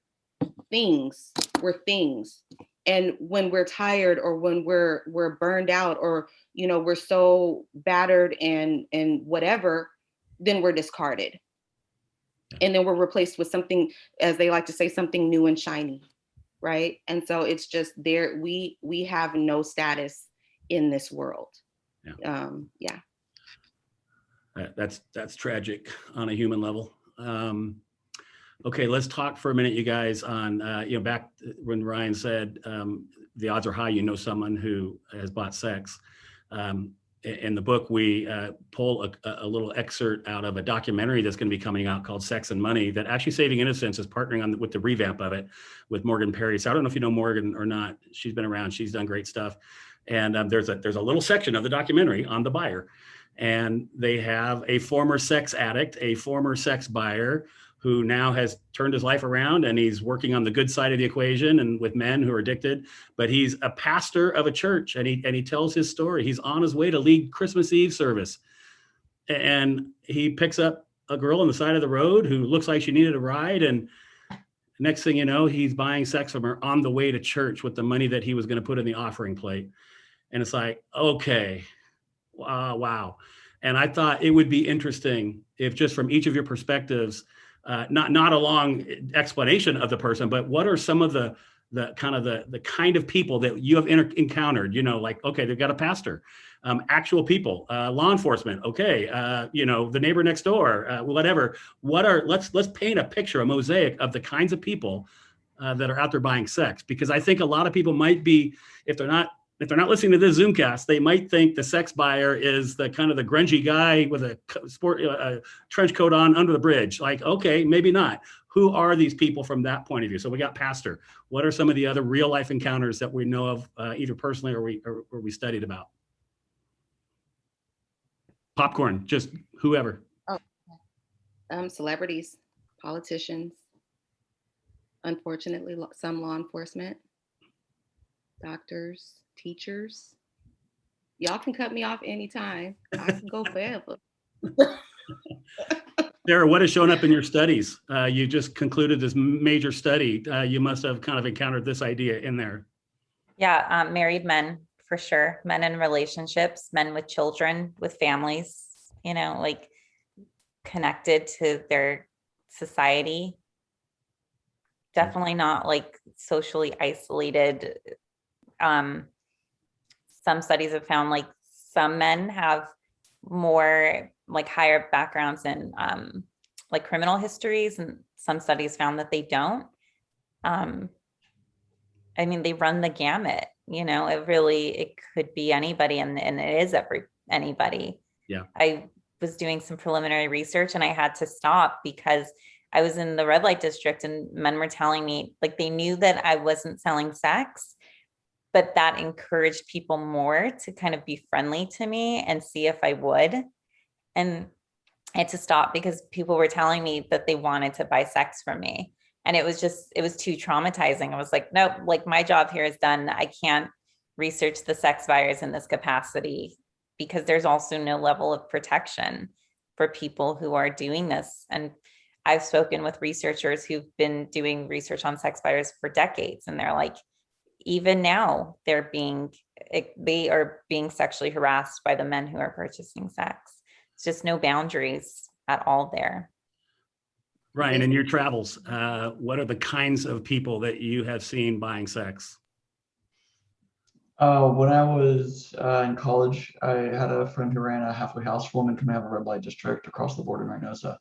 things. And when we're tired, or when we're burned out, or we're so battered and whatever, then we're discarded. And then we're replaced with something, as they like to say, something new and shiny, right? And so it's just there, we have no status in this world. That's tragic on a human level. Okay, let's talk for a minute, you guys, on back when Ryan said the odds are high someone who has bought sex. In the book, we pull a little excerpt out of a documentary that's going to be coming out called Sex and Money, that actually Saving Innocence is partnering with the revamp of it with Morgan Perry. So I don't know if you know Morgan or not. She's been around. She's done great stuff. And there's a little section of the documentary on the buyer. And they have a former sex addict, a former sex buyer, who now has turned his life around, and he's working on the good side of the equation and with men who are addicted. But he's a pastor of a church, and he tells his story. He's on his way to lead Christmas Eve service, and he picks up a girl on the side of the road who looks like she needed a ride. And next thing you know, he's buying sex from her on the way to church with the money that he was going to put in the offering plate. And it's like, okay, wow. And I thought it would be interesting if, just from each of your perspectives, not a long explanation of the person, but what are some of the kind of people that you have encountered? Like, okay, they've got a pastor, actual people, law enforcement, okay, the neighbor next door, whatever. Let's paint a picture, a mosaic of the kinds of people that are out there buying sex, because I think a lot of people might be, if they're not listening to this Zoomcast, they might think the sex buyer is the kind of the grungy guy with a trench coat on under the bridge. Like, okay, maybe not. Who are these people from that point of view? So we got pastor. What are some of the other real life encounters that we know of, either personally or we studied about? Popcorn, just whoever. Celebrities, politicians, unfortunately, some law enforcement, doctors, teachers. Y'all can cut me off anytime. I can go forever. Sarah, what has shown up in your studies? You just concluded this major study. You must have kind of encountered this idea in there. Yeah, married men for sure. Men in relationships, men with children, with families, like connected to their society. Definitely not like socially isolated. Some studies have found like some men have more like higher backgrounds in like criminal histories, and some studies found that they don't. I mean, they run the gamut, it could be anybody, and it is anybody. Yeah. I was doing some preliminary research and I had to stop because I was in the red light district and men were telling me like they knew that I wasn't selling sex, but that encouraged people more to kind of be friendly to me and see if I would. And I had to stop because people were telling me that they wanted to buy sex from me. And it was too traumatizing. I was like, nope, like my job here is done. I can't research the sex buyers in this capacity because there's also no level of protection for people who are doing this. And I've spoken with researchers who've been doing research on sex buyers for decades, and they're like, even now they are being sexually harassed by the men who are purchasing sex. It's just no boundaries at all there. Ryan, in your travels, what are the kinds of people that you have seen buying sex? When I was in college, I had a friend who ran a halfway house for women coming out of a red light district across the border in Reynosa.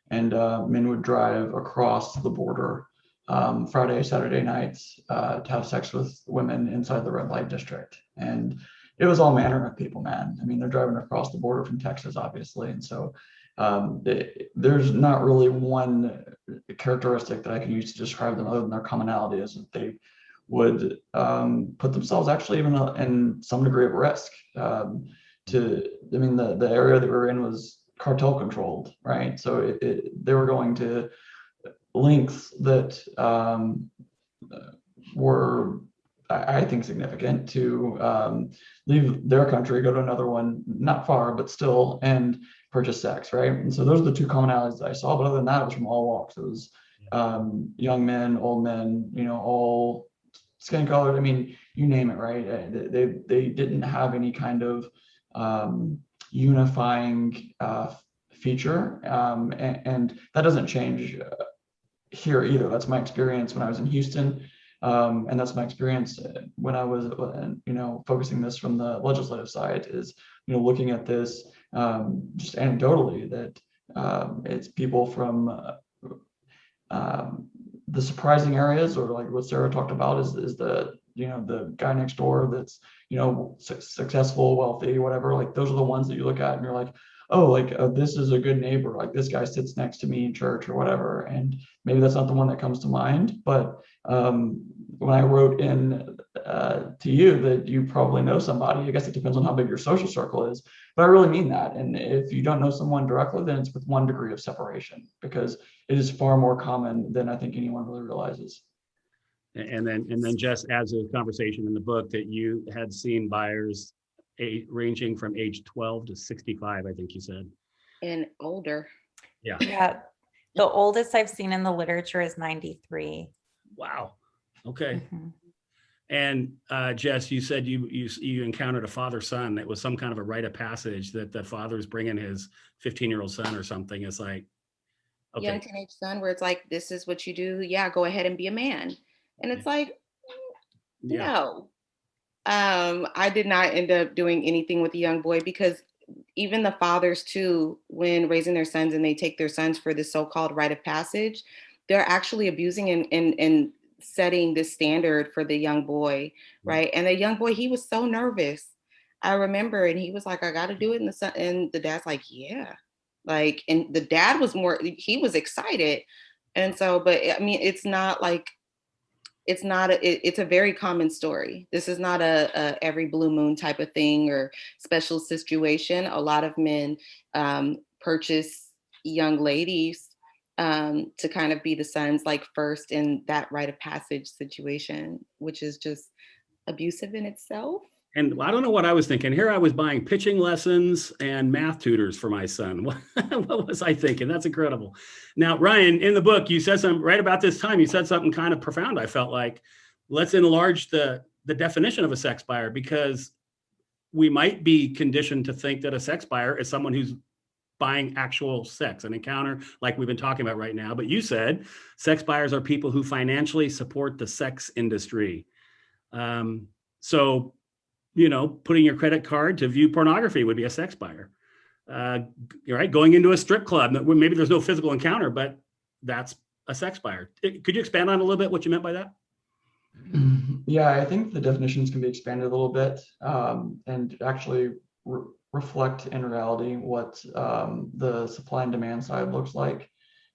And men would drive across the border Friday, Saturday nights to have sex with women inside the red light district. And it was all manner of people, man. I mean, they're driving across the border from Texas, obviously. And so there's not really one characteristic that I can use to describe them other than their commonality is that they would put themselves actually even in some degree of risk. The area that we were in was cartel controlled, right? So they were going to lengths that were, I think, significant to leave their country, go to another one, not far, but still, and purchase sex, right? And so those are the two commonalities that I saw. But other than that, it was from all walks. It was young men, old men, all skin colored. I mean, you name it, right? They didn't have any kind of unifying feature, and that doesn't change here either. That's my experience when I was in Houston, and that's my experience when I was focusing this from the legislative side is looking at this just anecdotally that it's people from the surprising areas, or like what Sarah talked about is the the guy next door that's successful, wealthy, whatever. Like those are the ones that you look at and you're like, oh, like this is a good neighbor. Like this guy sits next to me in church or whatever. And maybe that's not the one that comes to mind. But when I wrote in to you that you probably know somebody, I guess it depends on how big your social circle is. But I really mean that. And if you don't know someone directly, then it's with one degree of separation, because it is far more common than I think anyone really realizes. And then Jess adds a conversation in the book that you had seen buyers ranging from age 12 to 65, I think you said. And older. Yeah. Yeah. The oldest I've seen in the literature is 93. Wow. Okay. Mm-hmm. And Jess, you said you encountered a father-son that was some kind of a rite of passage that the father's bringing his 15-year-old son or something. It's like, okay. Young teenage son, where it's like, this is what you do. Yeah, go ahead and be a man. And it's like, no. I did not end up doing anything with the young boy, because even the fathers too, when raising their sons and they take their sons for this so-called rite of passage, they're actually abusing and setting this standard for the young boy, right? And the young boy, he was so nervous. I remember, and he was like, I got to do it. And the dad's like, yeah. Like, and the dad was he was excited. And so, but I mean, it's not like, it's a very common story. This is not a every blue moon type of thing or special situation. A lot of men purchase young ladies to kind of be the sons, like first in that rite of passage situation, which is just abusive in itself. And I don't know what I was thinking. Here I was buying pitching lessons and math tutors for my son. What was I thinking? That's incredible. Now, Ryan, in the book, you said something right about this time. You said something kind of profound. I felt like, let's enlarge the definition of a sex buyer, because we might be conditioned to think that a sex buyer is someone who's buying actual sex, an encounter like we've been talking about right now. But you said sex buyers are people who financially support the sex industry. So, putting your credit card to view pornography would be a sex buyer. Right? Going into a strip club, maybe there's no physical encounter, but that's a sex buyer. Could you expand on a little bit what you meant by that? Yeah, I think the definitions can be expanded a little bit, and actually reflect in reality what the supply and demand side looks like.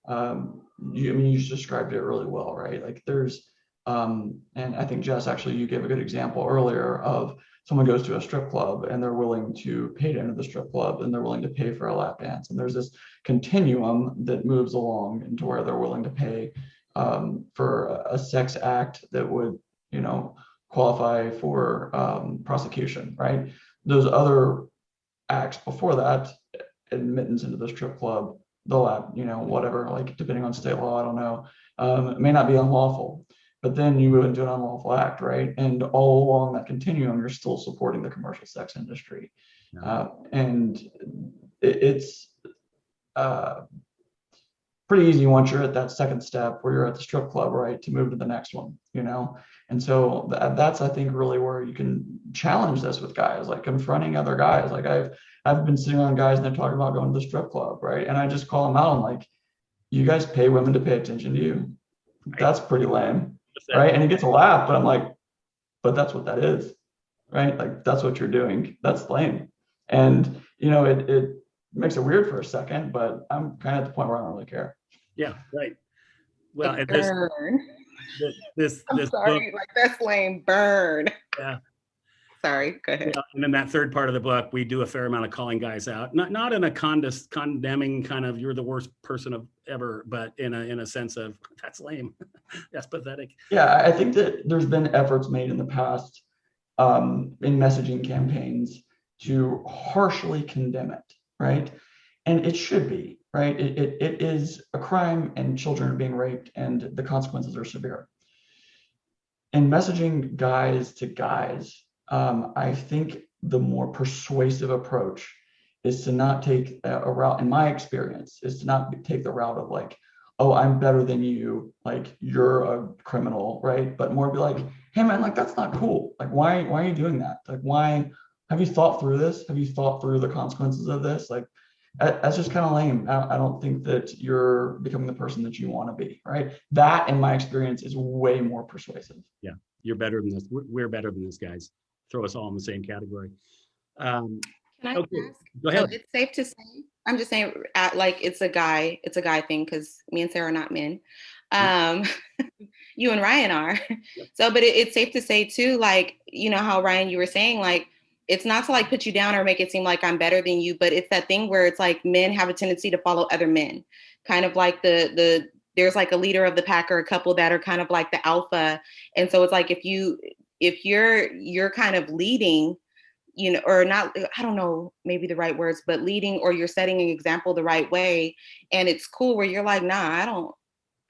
You just described it really well, right? Like there's, and I think Jess, actually, you gave a good example earlier of someone goes to a strip club and they're willing to pay to enter the strip club and they're willing to pay for a lap dance. And there's this continuum that moves along into where they're willing to pay for a sex act that would, qualify for prosecution, right? Those other acts before that, admittance into the strip club, the lap, whatever, like depending on state law, I don't know, it may not be unlawful. But then you move into an unlawful act, right? And all along that continuum, you're still supporting the commercial sex industry. And it's pretty easy once you're at that second step where you're at the strip club, right, to move to the next one, And so that's, I think, really where you can challenge this with guys, like confronting other guys. Like I've been sitting on guys and they're talking about going to the strip club, right? And I just call them out. I'm like, you guys pay women to pay attention to you. That's pretty lame. Right. And he gets a laugh, but I'm like, but that's what that is, right? Like, that's what you're doing. That's lame. And, it makes it weird for a second, but I'm kind of at the point where I don't really care. Yeah. Right. Well, this I'm sorry, book, like that's lame. Burn. Yeah. Sorry, go ahead. And then that third part of the book, we do a fair amount of calling guys out, not in a condemning kind of you're the worst person of ever, but in a sense of that's lame, that's pathetic. Yeah, I think that there's been efforts made in the past in messaging campaigns to harshly condemn it, right? And it should be, right? It is a crime, and children are being raped, and the consequences are severe. In messaging guys to guys, I think the more persuasive approach is to not take a route, in my experience, is to not take the route of like, oh, I'm better than you, like you're a criminal, right? But more be like, hey man, like that's not cool. Like why are you doing that? Like why, have you thought through this? Have you thought through the consequences of this? Like that's just kind of lame. I don't think that you're becoming the person that you want to be, right? That, in my experience, is way more persuasive. Yeah, you're better than this. We're better than this, guys. Throw us all in the same category. Can I ask? Go ahead. So it's safe to say, I'm just saying, like it's a guy thing, because me and Sarah are not men. You and Ryan are. So, but it's safe to say too, like, how Ryan, you were saying, like, it's not to like put you down or make it seem like I'm better than you, but it's that thing where it's like men have a tendency to follow other men, kind of like there's like a leader of the pack or a couple that are kind of like the alpha. And so it's like, if you're kind of leading, or not, I don't know, maybe the right words, but leading, or you're setting an example the right way. And it's cool where you're like, nah,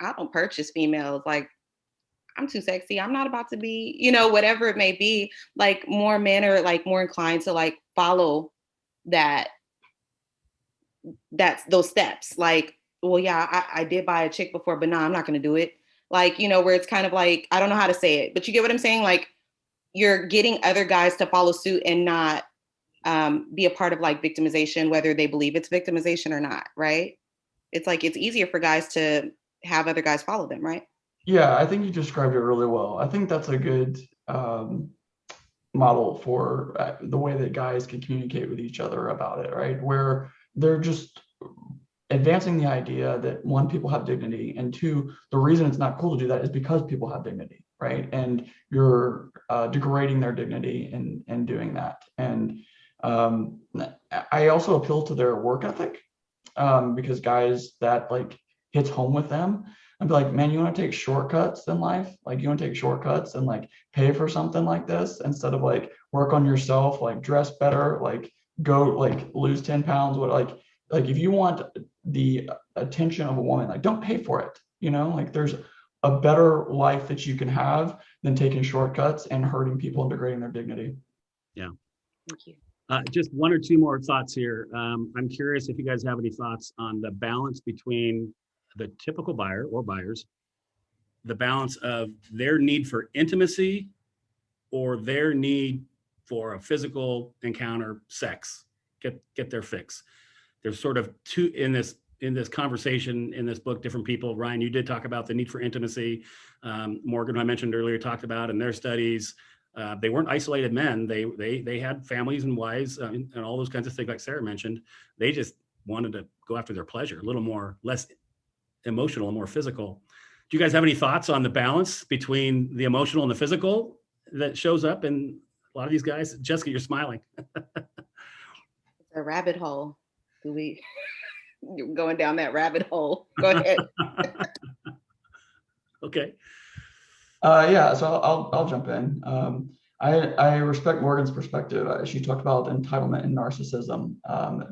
I don't purchase females. Like, I'm too sexy. I'm not about to be, whatever it may be. Like more men are like more inclined to like follow that's those steps. Like, well, yeah, I did buy a chick before, but no, I'm not going to do it. Like, where it's kind of like, I don't know how to say it, but you get what I'm saying? Like you're getting other guys to follow suit and not be a part of like victimization, whether they believe it's victimization or not. Right. It's like, it's easier for guys to have other guys follow them. Right. Yeah, I think you described it really well. I think that's a good model for the way that guys can communicate with each other about it, right? Where they're just advancing the idea that one, people have dignity, and two, the reason it's not cool to do that is because people have dignity, right? And you're degrading their dignity in doing that. And I also appeal to their work ethic because guys, that like hits home with them. I'd be like, man, you want to take shortcuts in life? Like you want to take shortcuts and like pay for something like this instead of like work on yourself, like dress better, like go like lose 10 pounds, what like if you want the attention of a woman, like don't pay for it, like there's a better life that you can have than taking shortcuts and hurting people and degrading their dignity. Yeah. Thank you. Just one or two more thoughts here. I'm curious if you guys have any thoughts on the balance between the typical buyer or buyers, the balance of their need for intimacy or their need for a physical encounter, sex, get their fix. There's sort of two in this conversation, in this book, different people. Ryan, you did talk about the need for intimacy. Morgan, who I mentioned earlier, talked about in their studies, they weren't isolated men. They had families and wives and all those kinds of things like Sarah mentioned. They just wanted to go after their pleasure, a little more, less emotional and more physical. Do you guys have any thoughts on the balance between the emotional and the physical that shows up in a lot of these guys? Jessica, you're smiling. It's a rabbit hole. You're going down that rabbit hole. Go ahead. Okay. Yeah, so I'll jump in. I respect Morgan's perspective. She talked about entitlement and narcissism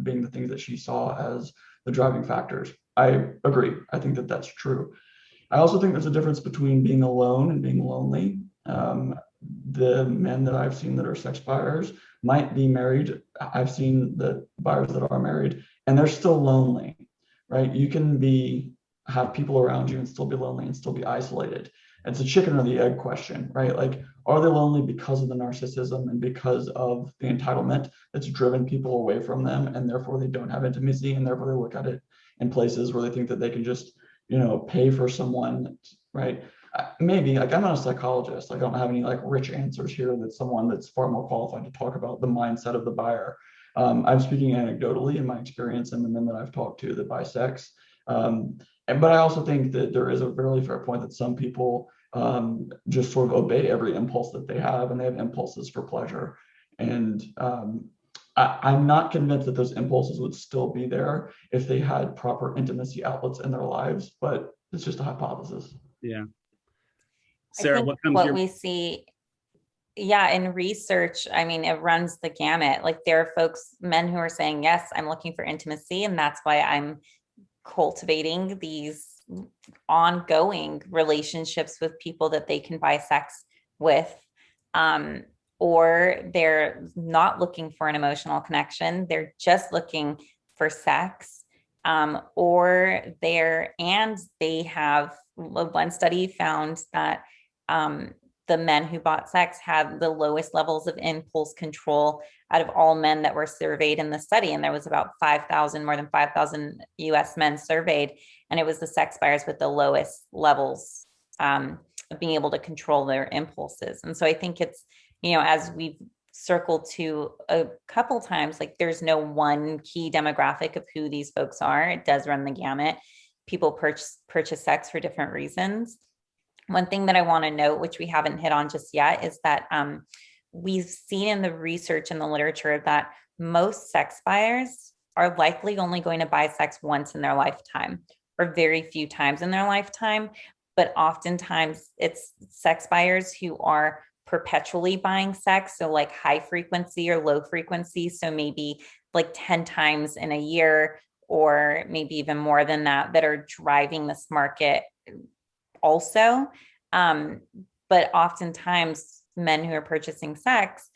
being the things that she saw as the driving factors. I agree. I think that that's true. I also think there's a difference between being alone and being lonely. The men that I've seen that are sex buyers might be married. I've seen the buyers that are married and they're still lonely, right? You can have people around you and still be lonely and still be isolated. It's a chicken or the egg question, right? Like, are they lonely because of the narcissism and because of the entitlement that's driven people away from them, and therefore they don't have intimacy, and therefore they look at it in places where they think that they can just, pay for someone, right? Maybe, like, I'm not a psychologist. I don't have any like rich answers here. That's someone that's far more qualified to talk about the mindset of the buyer. I'm speaking anecdotally in my experience and the men that I've talked to that buy sex. But I also think that there is a fairly fair point that some people just sort of obey every impulse that they have, and they have impulses for pleasure. And I'm not convinced that those impulses would still be there if they had proper intimacy outlets in their lives, but it's just a hypothesis. Yeah. Sarah, what we see, in research, I mean, it runs the gamut. Like there are men who are saying, yes, I'm looking for intimacy, and that's why I'm cultivating these ongoing relationships with people that they can buy sex with, or they're not looking for an emotional connection, they're just looking for sex, or they have one study found that the men who bought sex had the lowest levels of impulse control out of all men that were surveyed in the study. And there was about more than 5,000 US men surveyed. And it was the sex buyers with the lowest levels of being able to control their impulses. And so I think it's, as we've circled to a couple times, like there's no one key demographic of who these folks are. It does run the gamut. People purchase sex for different reasons. One thing that I want to note, which we haven't hit on just yet, is that we've seen in the research and the literature that most sex buyers are likely only going to buy sex once in their lifetime, or very few times in their lifetime. But oftentimes it's sex buyers who are perpetually buying sex. So like high frequency or low frequency. So maybe like 10 times in a year, or maybe even more than that are driving this market also. But oftentimes men who are purchasing sex,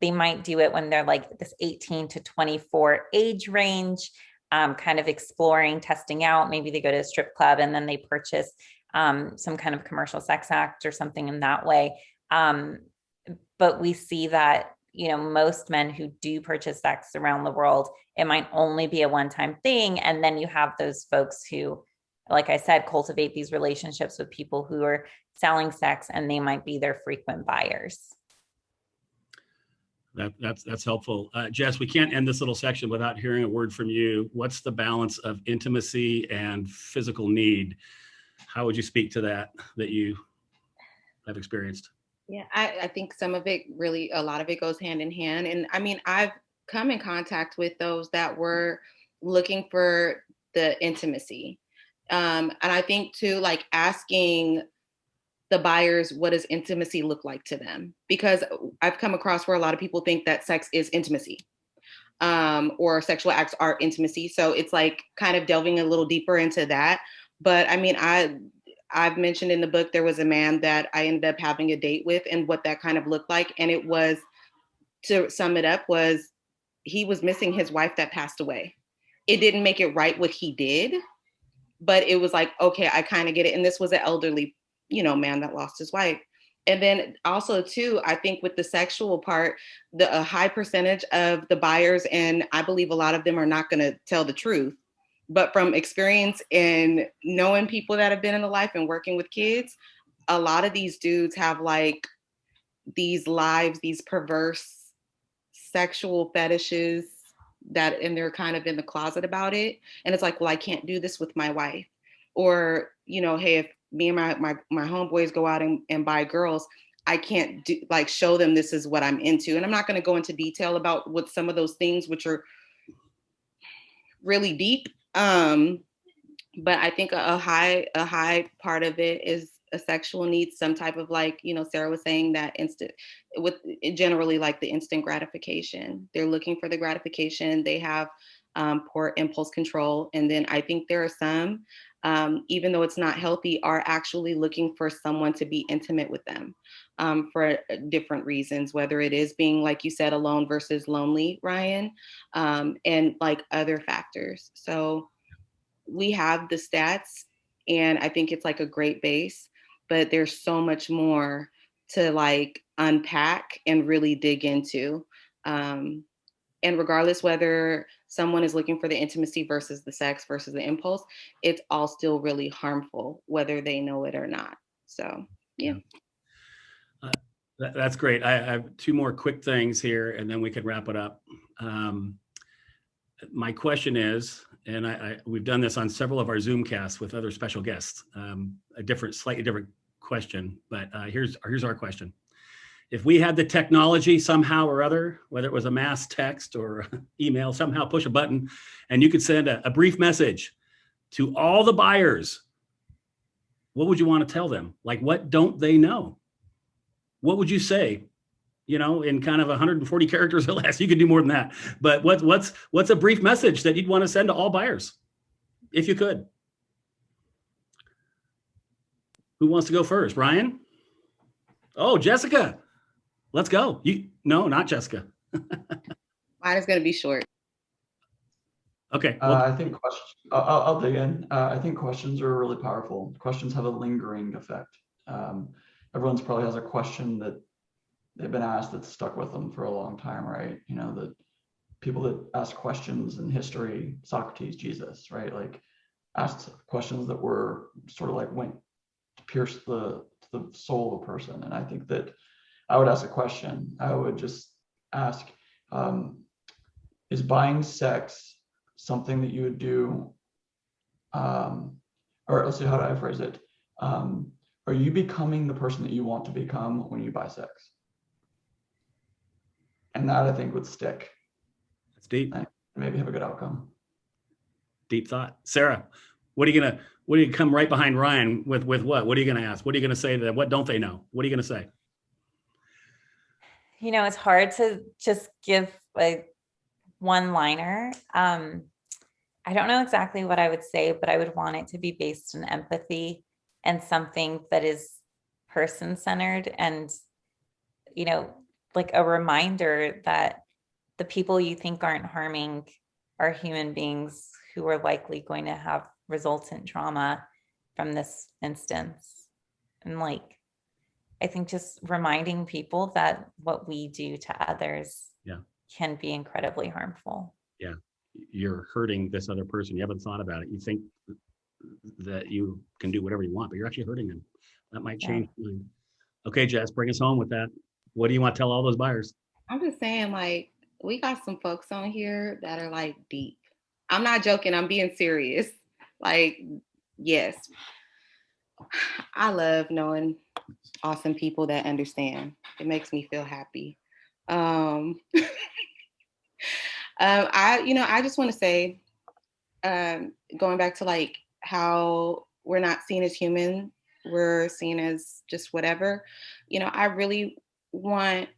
they might do it when they're like this 18 to 24 age range, kind of exploring, testing out. Maybe they go to a strip club and then they purchase some kind of commercial sex act or something in that way. But we see that, most men who do purchase sex around the world, it might only be a one-time thing. And then you have those folks who, like I said, cultivate these relationships with people who are selling sex, and they might be their frequent buyers. That's helpful. Jess, we can't end this little section without hearing a word from you. What's the balance of intimacy and physical need? How would you speak to that you have experienced? Yeah, I think some of it, really, a lot of it goes hand in hand. And I mean, I've come in contact with those that were looking for the intimacy. And I think too, like asking the buyers, what does intimacy look like to them? Because I've come across where a lot of people think that sex is intimacy, or sexual acts are intimacy. So it's like kind of delving a little deeper into that. But I mean, I've mentioned in the book, there was a man that I ended up having a date with and what that kind of looked like. And it was, to sum it up, was he was missing his wife that passed away. It didn't make it right what he did, but it was like, okay, I kind of get it. And this was an elderly, man that lost his wife. And then also too, I think with the sexual part, a high percentage of the buyers, and I believe a lot of them are not going to tell the truth, but from experience and knowing people that have been in the life and working with kids, a lot of these dudes have like these lives, these perverse sexual fetishes that, and they're kind of in the closet about it. And it's like, well, I can't do this with my wife. Or, hey, if me and my homeboys go out and buy girls, I can't do, like, show them this is what I'm into. And I'm not going to go into detail about what some of those things, which are really deep. But I think a high part of it is a sexual need, some type of, like, Sarah was saying, that instant, with generally like the instant gratification. They're looking for the gratification. They have poor impulse control. And then I think there are some, even though it's not healthy, are actually looking for someone to be intimate with them for different reasons, whether it is being, like you said, alone versus lonely, Ryan, and like other factors. So we have the stats, and I think it's like a great base, but there's so much more to like unpack and really dig into. And regardless whether someone is looking for the intimacy versus the sex versus the impulse, it's all still really harmful, whether they know it or not. So, yeah. That's great. I have two more quick things here, and then we can wrap it up. My question is, and we've done this on several of our Zoom casts with other special guests, slightly different question, but here's our question. If we had the technology somehow or other, whether it was a mass text or email, somehow push a button, and you could send a brief message to all the buyers, what would you want to tell them? Like, what don't they know? What would you say? In kind of 140 characters or less. You could do more than that. But what's a brief message that you'd want to send to all buyers, if you could? Who wants to go first? Ryan? Oh, Jessica. Let's go. No, not Jessica. Mine is going to be short. Okay. I think I'll dig in. I think questions are really powerful. Questions have a lingering effect. Everyone's probably has a question that they've been asked that's stuck with them for a long time, right? The people that ask questions in history, Socrates, Jesus, right? Like, asked questions that were sort of like went to pierce the soul of a person. And I think that I would ask a question. I would just ask, is buying sex something that you would do? Or let's see, how do I phrase it? Are you becoming the person that you want to become when you buy sex? And that, I think, would stick. That's deep. And maybe have a good outcome. Deep thought. Sarah, what are you gonna come right behind Ryan with what? What are you gonna ask? What are you gonna say to them? What don't they know? What are you gonna say? It's hard to just give a one-liner. I don't know exactly what I would say, but I would want it to be based in empathy and something that is person-centered, and like a reminder that the people you think aren't harming are human beings who are likely going to have resultant trauma from this instance. And like, I think just reminding people that what we do to others can be incredibly harmful. Yeah. You're hurting this other person. You haven't thought about it. You think that you can do whatever you want, but you're actually hurting them. That might change. Yeah. Okay, Jess, bring us home with that. What do you want to tell all those buyers? I'm just saying, like, we got some folks on here that are like deep. I'm not joking. I'm being serious. Like, yes, I love knowing awesome people that understand. It makes me feel happy. I just want to say, going back to like how we're not seen as human, we're seen as just whatever. I really want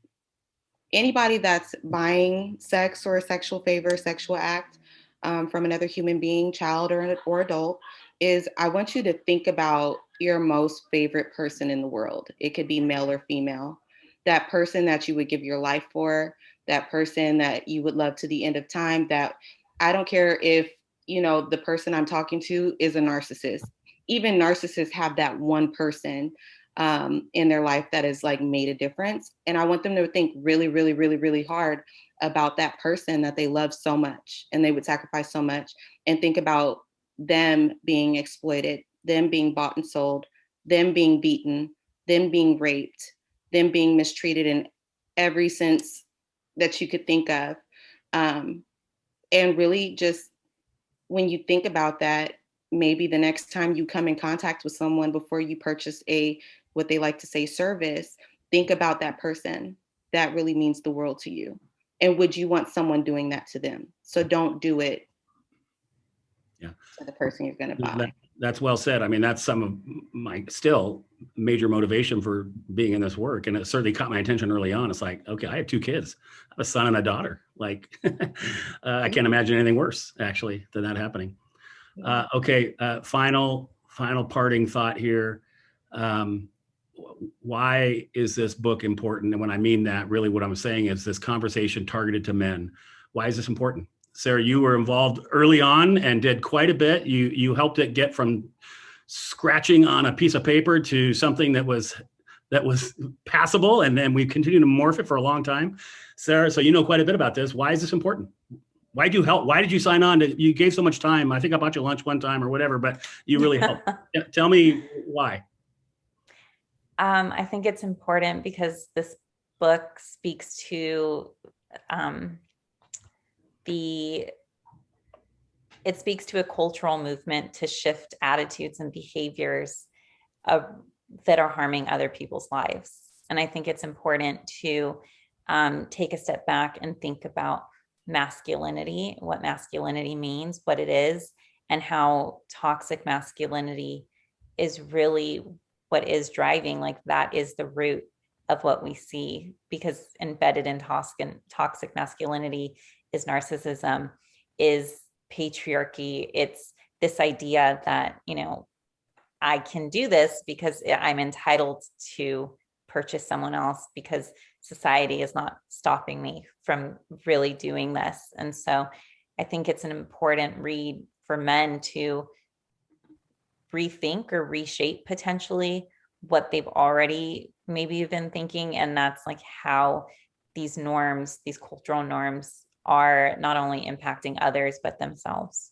anybody that's buying sex or a sexual favor, sexual act from another human being, child or adult, is I want you to think about your most favorite person in the world. It could be male or female. That person that you would give your life for, that person that you would love to the end of time, that I don't care if, the person I'm talking to is a narcissist. Even narcissists have that one person in their life that has like made a difference. And I want them to think really, really, really, really hard about that person that they love so much and they would sacrifice so much, and think about them being exploited, them being bought and sold, them being beaten, them being raped, them being mistreated in every sense that you could think of. And really just when you think about that, maybe the next time you come in contact with someone before you purchase what they like to say service, think about that person that really means the world to you. And would you want someone doing that to them? So don't do it to the person you're going to buy. That's well said. I mean, that's some of my still major motivation for being in this work. And it certainly caught my attention early on. It's like, okay, I have 2 kids, I have a son and a daughter. Like, I can't imagine anything worse actually than that happening. Okay. Final parting thought here. Why is this book important? And when I mean that, really what I'm saying is this conversation targeted to men. Why is this important? Sarah, you were involved early on and did quite a bit. You helped it get from scratching on a piece of paper to something that was passable. And then we continued to morph it for a long time. Sarah, so you know quite a bit about this. Why is this important? Why did you help? Why did you sign on? You gave so much time. I think I bought you lunch one time or whatever, but you really helped. Tell me why. I think it's important because this book speaks to it speaks to a cultural movement to shift attitudes and behaviors that are harming other people's lives. And I think it's important to take a step back and think about masculinity, what masculinity means, what it is, and how toxic masculinity is really what is driving, like that is the root of what we see, because embedded in toxic masculinity is narcissism, is patriarchy. It's this idea that, I can do this because I'm entitled to purchase someone else because society is not stopping me from really doing this. And so I think it's an important read for men to rethink or reshape potentially what they've already maybe been thinking. And that's like how these norms, these cultural norms are not only impacting others, but themselves.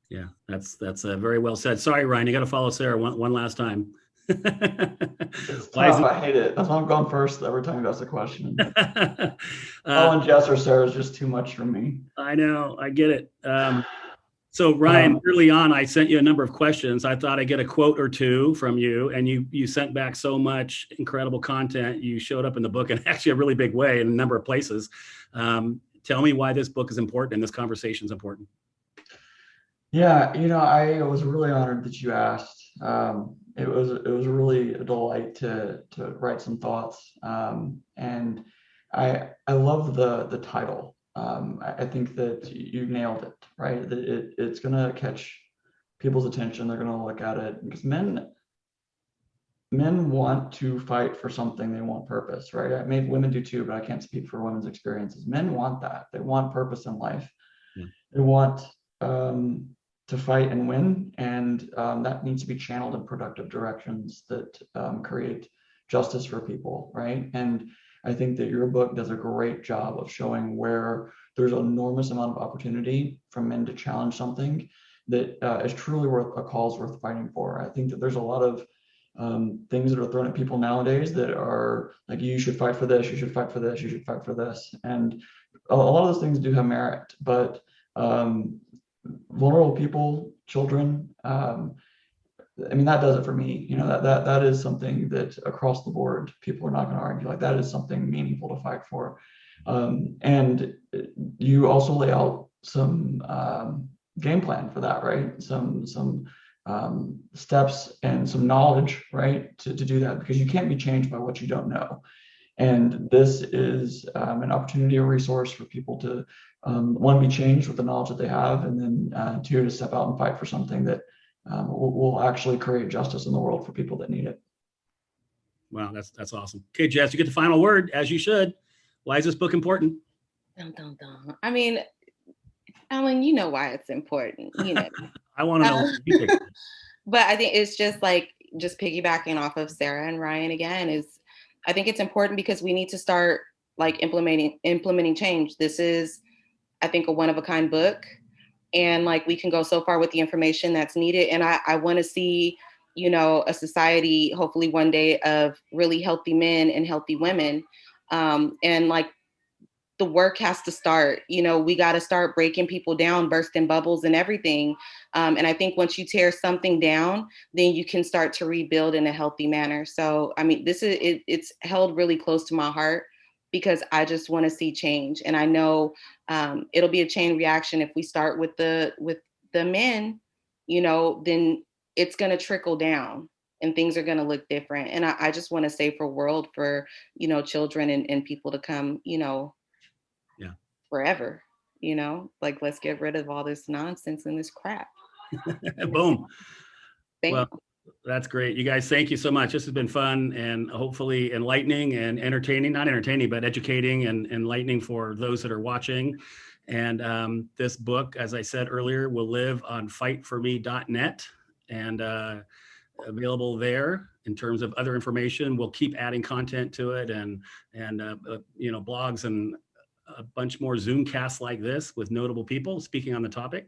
Yeah, that's very well said. Sorry, Ryan, you got to follow Sarah one last time. It's tough. I hate it. That's why I'm going first every time you ask a question. Jess or Sarah is just too much for me. I know. I get it. So Ryan, early on, I sent you a number of questions. I thought I'd get a quote or two from you, and you sent back so much incredible content. You showed up in the book in actually a really big way in a number of places. Tell me why this book is important and this conversation is important. Yeah, I was really honored that you asked. It was really a delight to write some thoughts, and I love the title. I think that you nailed it, right? It's gonna catch people's attention. They're gonna look at it because men want to fight for something. They want purpose, right? Maybe women do too, but I can't speak for women's experiences. Men want that. They want purpose in life. Yeah. They want to fight and win, and that needs to be channeled in productive directions that create justice for people, right? And I think that your book does a great job of showing where there's an enormous amount of opportunity for men to challenge something that is truly worth a cause worth fighting for. I think that there's a lot of things that are thrown at people nowadays that are like, you should fight for this, you should fight for this, you should fight for this. And a lot of those things do have merit, but vulnerable people, children, that does it for me. That is something that across the board, people are not going to argue. Like, that is something meaningful to fight for. And you also lay out some game plan for that, right? Some steps and some knowledge, right, to do that, because you can't be changed by what you don't know. And this is an opportunity, a resource for people to, one, be changed with the knowledge that they have, and then two, to step out and fight for something that will actually create justice in the world for people that need it. Wow, that's awesome. Okay, Jess, you get the final word, as you should. Why is this book important? Dun, dun, dun. I mean, Ellen, you know why it's important. You know. I want to know. But I think it's just piggybacking off of Sarah and Ryan again, is I think it's important because we need to start like implementing change. This is, I think, a one-of-a-kind book, and like we can go so far with the information that's needed. And I want to see, you know, a society, hopefully one day, of really healthy men and healthy women. And like the work has to start, you know, we got to start breaking people down, bursting bubbles and everything. And I think once you tear something down, then you can start to rebuild in a healthy manner. So, I mean, it's held really close to my heart because I just want to see change. And I know it'll be a chain reaction. If we start with the men, you know, then it's going to trickle down and things are going to look different. And I just want a safer world for, you know, children and people to come, you know, forever, you know, like, let's get rid of all this nonsense and this crap. Boom. Well, that's great. You guys, thank you so much. This has been fun and hopefully enlightening and entertaining, not entertaining, but educating and enlightening for those that are watching. And this book, as I said earlier, will live on fightforme.net and available there. In terms of other information, we'll keep adding content to it and you know, blogs and a bunch more Zoom casts like this with notable people speaking on the topic.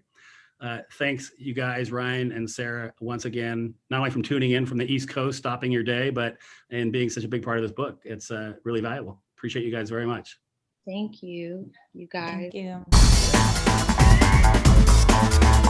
Thanks, you guys, Ryan and Sarah, once again, not only from tuning in from the East Coast, stopping your day, but and being such a big part of this book. It's really valuable. Appreciate you guys very much. Thank you, you guys. Thank you.